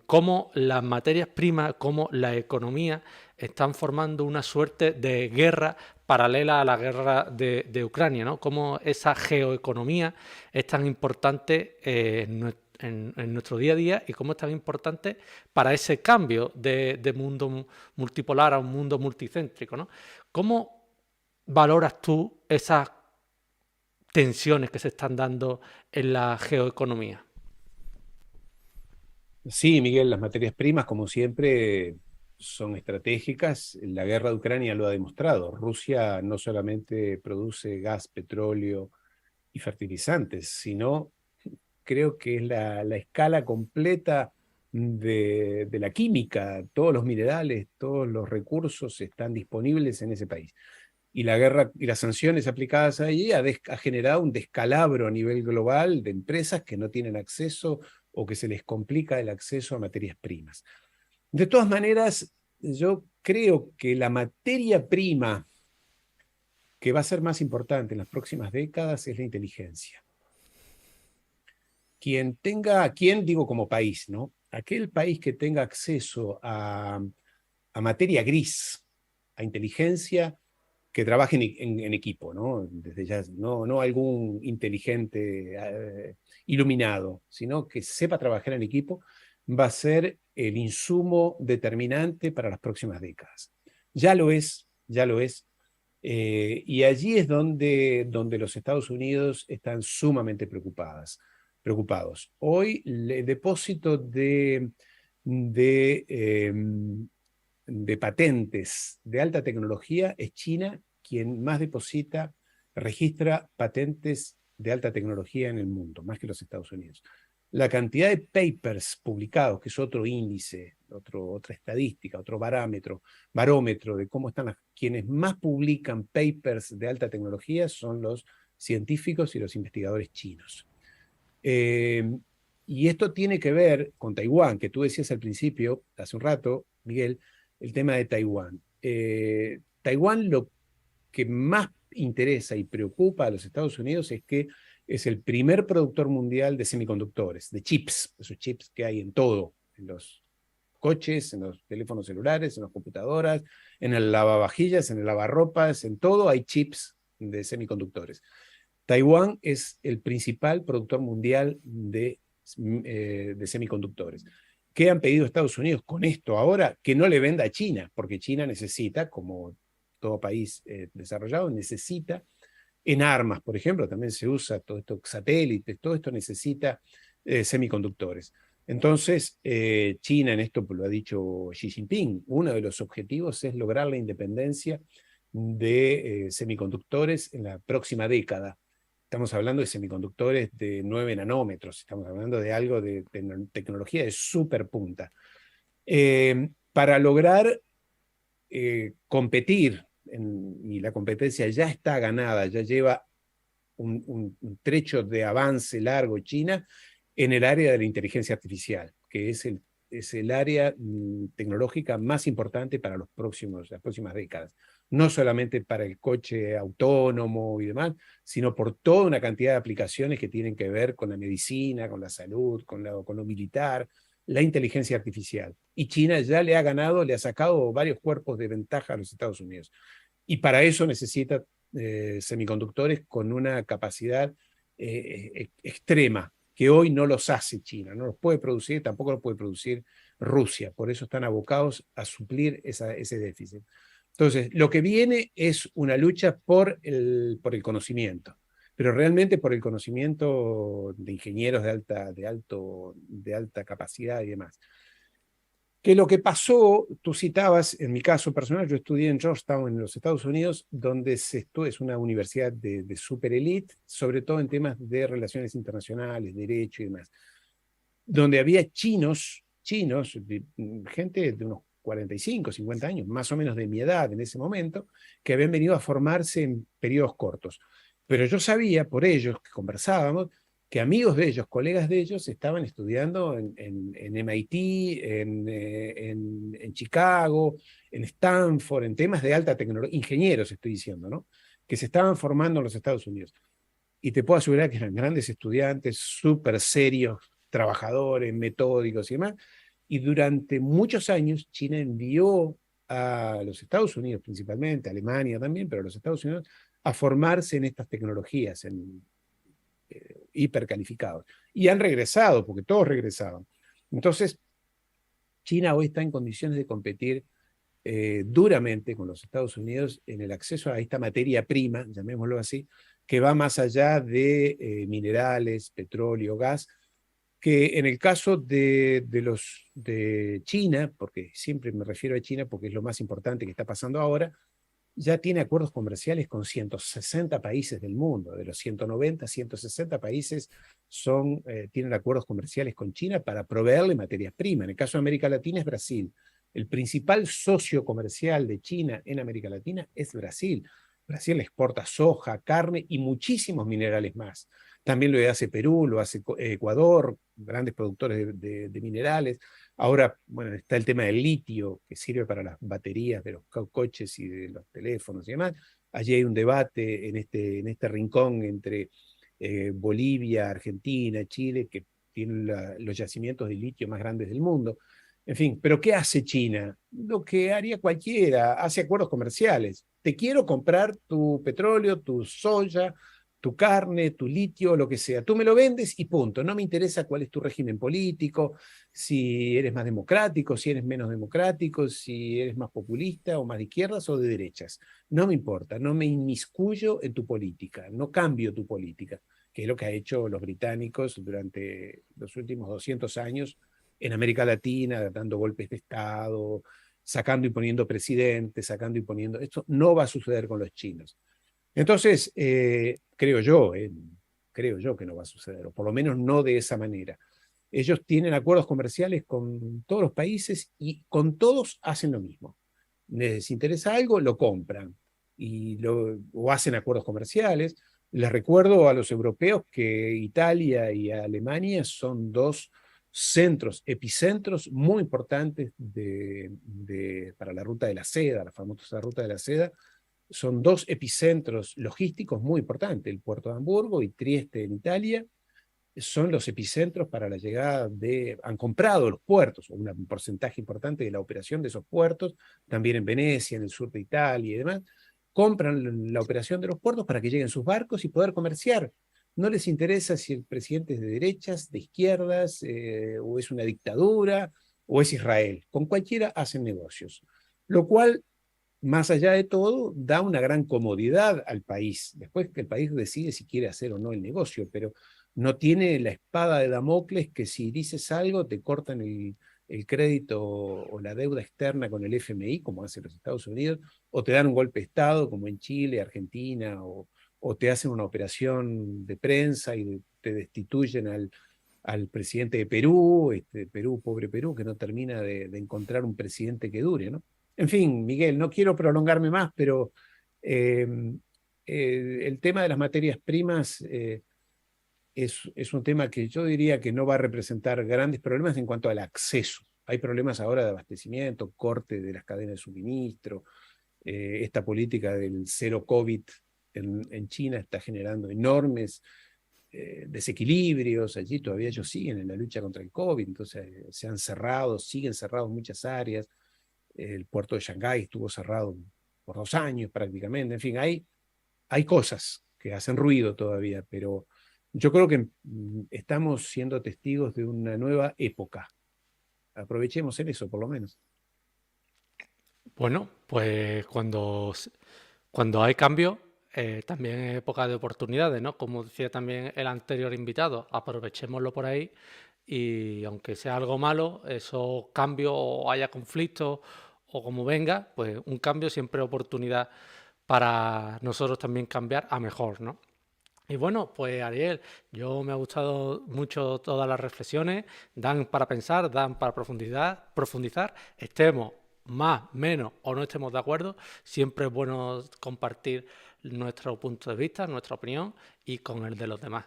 cómo las materias primas, cómo la economía están formando una suerte de guerra paralela a la guerra de Ucrania, ¿no? Cómo esa geoeconomía es tan importante en nuestro día a día y cómo es tan importante para ese cambio de mundo multipolar a un mundo multicéntrico, ¿no? ¿Cómo valoras tú esas tensiones que se están dando en la geoeconomía? Sí, Miguel, las materias primas, como siempre, son estratégicas. La guerra de Ucrania lo ha demostrado. Rusia no solamente produce gas, petróleo y fertilizantes, sino creo que es la escala completa de la química. Todos los minerales, todos los recursos están disponibles en ese país. Y la guerra y las sanciones aplicadas allí ha generado un descalabro a nivel global de empresas que no tienen acceso o que se les complica el acceso a materias primas. De todas maneras, yo creo que la materia prima que va a ser más importante en las próximas décadas es la inteligencia. Quien digo como país, ¿no? Aquel país que tenga acceso a materia gris, a inteligencia, que trabaje en equipo, ¿no? Desde ya, no algún inteligente iluminado, sino que sepa trabajar en equipo, va a ser el insumo determinante para las próximas décadas. Ya lo es, ya lo es. Y allí es donde los Estados Unidos están sumamente preocupados. Hoy el depósito de, eh, de patentes de alta tecnología es China quien más deposita, registra patentes de alta tecnología en el mundo, más que los Estados Unidos. La cantidad de papers publicados, que es otro índice, otra estadística, otro barómetro de cómo están quienes más publican papers de alta tecnología son los científicos y los investigadores chinos. Eh, y esto tiene que ver con Taiwán, que tú decías al principio, hace un rato, Miguel, el tema de Taiwán. Taiwán lo que más interesa y preocupa a los Estados Unidos es que es el primer productor mundial de semiconductores, de chips, esos chips que hay en todo, en los coches, en los teléfonos celulares, en las computadoras, en el lavavajillas, en el lavarropas, en todo hay chips de semiconductores. Taiwán es el principal productor mundial de semiconductores. ¿Qué han pedido Estados Unidos con esto ahora? Que no le venda a China, porque China necesita, como todo país desarrollado, necesita En armas, por ejemplo, también se usa todo esto, satélites, todo esto necesita semiconductores. Entonces, China en esto lo ha dicho Xi Jinping, uno de los objetivos es lograr la independencia de semiconductores en la próxima década. Estamos hablando de semiconductores de 9 nanómetros, estamos hablando de algo de tecnología de superpunta. Para lograr competir, y la competencia ya está ganada, ya lleva un trecho de avance largo China en el área de la inteligencia artificial, que es el área tecnológica más importante para las próximas décadas. No solamente para el coche autónomo y demás, sino por toda una cantidad de aplicaciones que tienen que ver con la medicina, con la salud, con lo militar, la inteligencia artificial. Y China ya le ha ganado, le ha sacado varios cuerpos de ventaja a los Estados Unidos. Y para eso necesita semiconductores con una capacidad extrema, que hoy no los hace China, no los puede producir, tampoco los puede producir Rusia, por eso están abocados a suplir ese déficit. Entonces, lo que viene es una lucha por el conocimiento, pero realmente por el conocimiento de ingenieros de alta capacidad y demás. Que lo que pasó, tú citabas, en mi caso personal, yo estudié en Georgetown, en los Estados Unidos, donde esto es una universidad de super elite, sobre todo en temas de relaciones internacionales, derecho y demás, donde había gente de unos 45, 50 años, más o menos de mi edad en ese momento, que habían venido a formarse en periodos cortos. Pero yo sabía, por ellos, que conversábamos, que amigos de ellos, colegas de ellos, estaban estudiando en MIT, en Chicago, en Stanford, en temas de alta tecnología, ingenieros estoy diciendo, ¿no? Que se estaban formando en los Estados Unidos. Y te puedo asegurar que eran grandes estudiantes, súper serios, trabajadores, metódicos y demás. Y durante muchos años China envió a los Estados Unidos principalmente, a Alemania también, pero a los Estados Unidos, a formarse en estas tecnologías, en hipercalificados. Y han regresado, porque todos regresaban. Entonces, China hoy está en condiciones de competir duramente con los Estados Unidos en el acceso a esta materia prima, llamémoslo así, que va más allá de minerales, petróleo, gas, que en el caso de China, porque siempre me refiero a China porque es lo más importante que está pasando ahora, ya tiene acuerdos comerciales con 160 países del mundo. De los 190, 160 países tienen acuerdos comerciales con China para proveerle materias primas. En el caso de América Latina es Brasil. El principal socio comercial de China en América Latina es Brasil. Brasil exporta soja, carne y muchísimos minerales más. También lo hace Perú, lo hace Ecuador, grandes productores de minerales. Ahora, bueno, está el tema del litio, que sirve para las baterías de los coches y de los teléfonos y demás. Allí hay un debate en este rincón entre Bolivia, Argentina, Chile, que tienen los yacimientos de litio más grandes del mundo. En fin, pero ¿qué hace China? Lo que haría cualquiera, hace acuerdos comerciales. Te quiero comprar tu petróleo, tu soya, tu carne, tu litio, lo que sea. Tú me lo vendes y punto. No me interesa cuál es tu régimen político, si eres más democrático, si eres menos democrático, si eres más populista o más de izquierdas o de derechas. No me importa, no me inmiscuyo en tu política, no cambio tu política, que es lo que han hecho los británicos durante los últimos 200 años en América Latina, dando golpes de Estado, sacando y poniendo presidentes, sacando y poniendo... Esto no va a suceder con los chinos. Entonces, creo yo que no va a suceder, o por lo menos no de esa manera. Ellos tienen acuerdos comerciales con todos los países y con todos hacen lo mismo. Les interesa algo, lo compran o hacen acuerdos comerciales. Les recuerdo a los europeos que Italia y Alemania son dos centros, epicentros muy importantes para la ruta de la seda, la famosa ruta de la seda. Son dos epicentros logísticos muy importantes, el puerto de Hamburgo y Trieste en Italia, son los epicentros para la llegada han comprado los puertos, o un porcentaje importante de la operación de esos puertos, también en Venecia, en el sur de Italia y demás, compran la operación de los puertos para que lleguen sus barcos y poder comerciar. No les interesa si el presidente es de derechas, de izquierdas, o es una dictadura, o es Israel. Con cualquiera hacen negocios. Lo cual más allá de todo, da una gran comodidad al país. Después que el país decide si quiere hacer o no el negocio, pero no tiene la espada de Damocles que si dices algo te cortan el crédito o la deuda externa con el FMI, como hacen los Estados Unidos, o te dan un golpe de Estado, como en Chile, Argentina, o te hacen una operación de prensa y te destituyen al presidente de Perú, Perú, pobre Perú, que no termina de encontrar un presidente que dure, ¿no? En fin, Miguel, no quiero prolongarme más, pero eh, el tema de las materias primas es un tema que yo diría que no va a representar grandes problemas en cuanto al acceso. Hay problemas ahora de abastecimiento, corte de las cadenas de suministro, esta política del cero COVID en China está generando enormes desequilibrios, allí todavía ellos siguen en la lucha contra el COVID, entonces se han cerrado, siguen cerrados muchas áreas, el puerto de Shanghái estuvo cerrado por 2 años prácticamente, en fin, hay cosas que hacen ruido todavía, pero yo creo que estamos siendo testigos de una nueva época. Aprovechemos en eso, por lo menos. Bueno, pues cuando hay cambio, también es época de oportunidades, ¿no? Como decía también el anterior invitado, aprovechémoslo por ahí y aunque sea algo malo, esos cambios o haya conflictos o como venga, pues un cambio siempre es oportunidad para nosotros también cambiar a mejor, ¿no? Y bueno, pues Ariel, yo me ha gustado mucho todas las reflexiones, dan para pensar, dan para profundizar, estemos más, menos o no estemos de acuerdo, siempre es bueno compartir nuestro punto de vista, nuestra opinión y con el de los demás.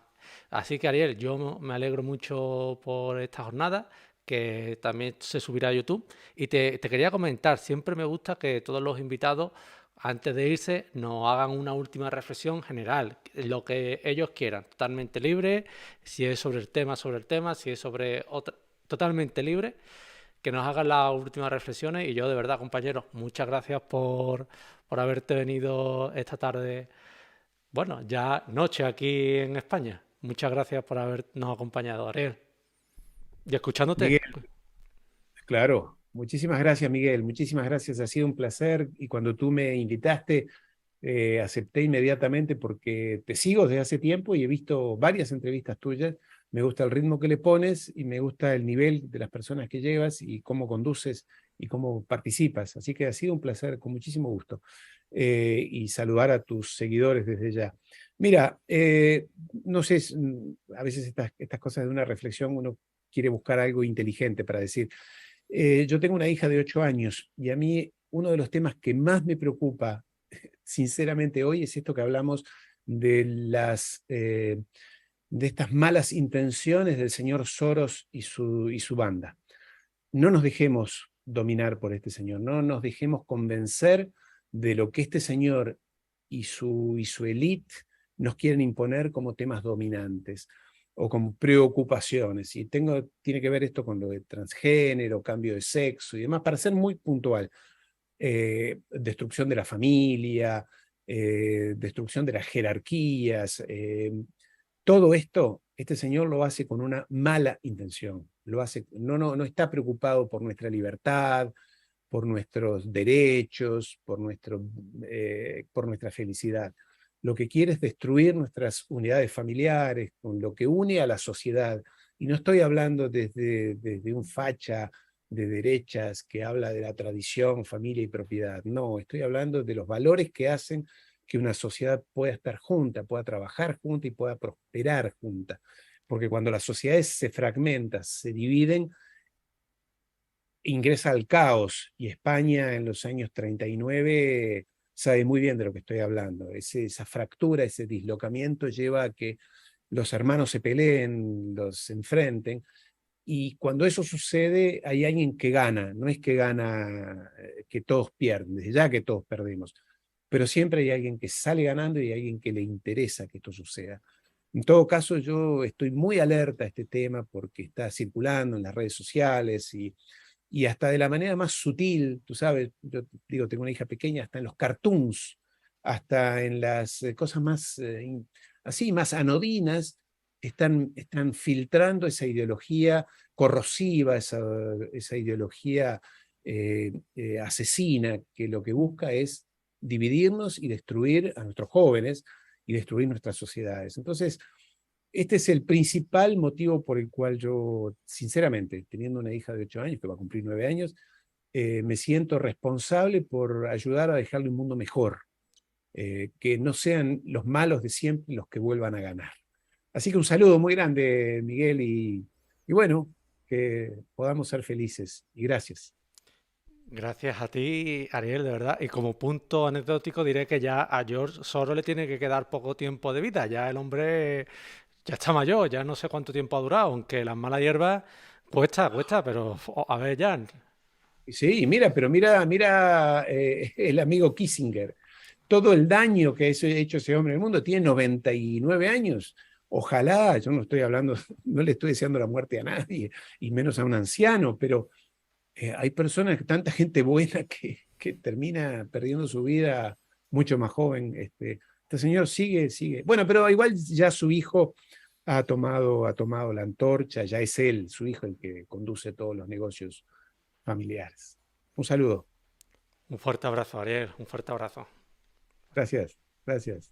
Así que Ariel, yo me alegro mucho por esta jornada, que también se subirá a YouTube. Y te quería comentar, siempre me gusta que todos los invitados antes de irse, nos hagan una última reflexión general, lo que ellos quieran, totalmente libre, si es sobre el tema, si es sobre otra, totalmente libre, que nos hagan las últimas reflexiones. Y yo, de verdad, compañeros, muchas gracias por haberte venido esta tarde, bueno, ya noche aquí en España. Muchas gracias por habernos acompañado, Ariel. Y escuchándote. Miguel, claro, muchísimas gracias, Miguel, muchísimas gracias, ha sido un placer y cuando tú me invitaste, acepté inmediatamente porque te sigo desde hace tiempo y he visto varias entrevistas tuyas. Me gusta el ritmo que le pones y me gusta el nivel de las personas que llevas y cómo conduces y cómo participas. Así que ha sido un placer, con muchísimo gusto. Y saludar a tus seguidores desde ya. Mira, no sé, a veces estas cosas de una reflexión uno quiere buscar algo inteligente para decir. Yo tengo una hija de 8 años y a mí uno de los temas que más me preocupa sinceramente hoy es esto que hablamos de de estas malas intenciones del señor Soros y su banda. No nos dejemos dominar por este señor, no nos dejemos convencer de lo que este señor y su élite nos quieren imponer como temas dominantes o como preocupaciones. Y tiene que ver esto con lo de transgénero, cambio de sexo y demás, para ser muy puntual. Destrucción de la familia, destrucción de las jerarquías. Todo esto, este señor lo hace con una mala intención. Lo hace, no está preocupado por nuestra libertad, por nuestros derechos, por nuestra felicidad. Lo que quiere es destruir nuestras unidades familiares, con lo que une a la sociedad. Y no estoy hablando desde un facha de derechas que habla de la tradición, familia y propiedad. No, estoy hablando de los valores que hacen que una sociedad pueda estar junta, pueda trabajar junta y pueda prosperar junta. Porque cuando las sociedades se fragmentan, se dividen, ingresa al caos y España en los años 39 sabe muy bien de lo que estoy hablando. Esa fractura, ese dislocamiento lleva a que los hermanos se peleen, los enfrenten y cuando eso sucede hay alguien que gana, no es que gana que todos pierden, desde ya que todos perdemos, pero siempre hay alguien que sale ganando y hay alguien que le interesa que esto suceda. En todo caso, yo estoy muy alerta a este tema porque está circulando en las redes sociales y hasta de la manera más sutil, tú sabes, yo digo, tengo una hija pequeña, hasta en los cartoons, hasta en las cosas más, así, más anodinas, están filtrando esa ideología corrosiva, esa ideología asesina, que lo que busca es dividirnos y destruir a nuestros jóvenes y destruir nuestras sociedades. Entonces, este es el principal motivo por el cual yo, sinceramente, teniendo una hija de 8 años, que va a cumplir 9 años, me siento responsable por ayudar a dejarle un mundo mejor, que no sean los malos de siempre los que vuelvan a ganar. Así que un saludo muy grande, Miguel, y bueno, que podamos ser felices. Y gracias. Gracias a ti, Ariel, de verdad. Y como punto anecdótico diré que ya a George Soros le tiene que quedar poco tiempo de vida. Ya el hombre ya está mayor, ya no sé cuánto tiempo ha durado, aunque las malas hierbas cuesta, pero a ver, Jan. Sí, mira, pero mira el amigo Kissinger. Todo el daño que ha hecho ese hombre en el mundo, tiene 99 años. Ojalá, yo no estoy hablando, no le estoy deseando la muerte a nadie, y menos a un anciano, pero hay personas, tanta gente buena que termina perdiendo su vida mucho más joven. Este señor sigue. Bueno, pero igual ya su hijo ha tomado la antorcha, ya es él, su hijo, el que conduce todos los negocios familiares. Un saludo. Un fuerte abrazo, Ariel, un fuerte abrazo. Gracias. Gracias.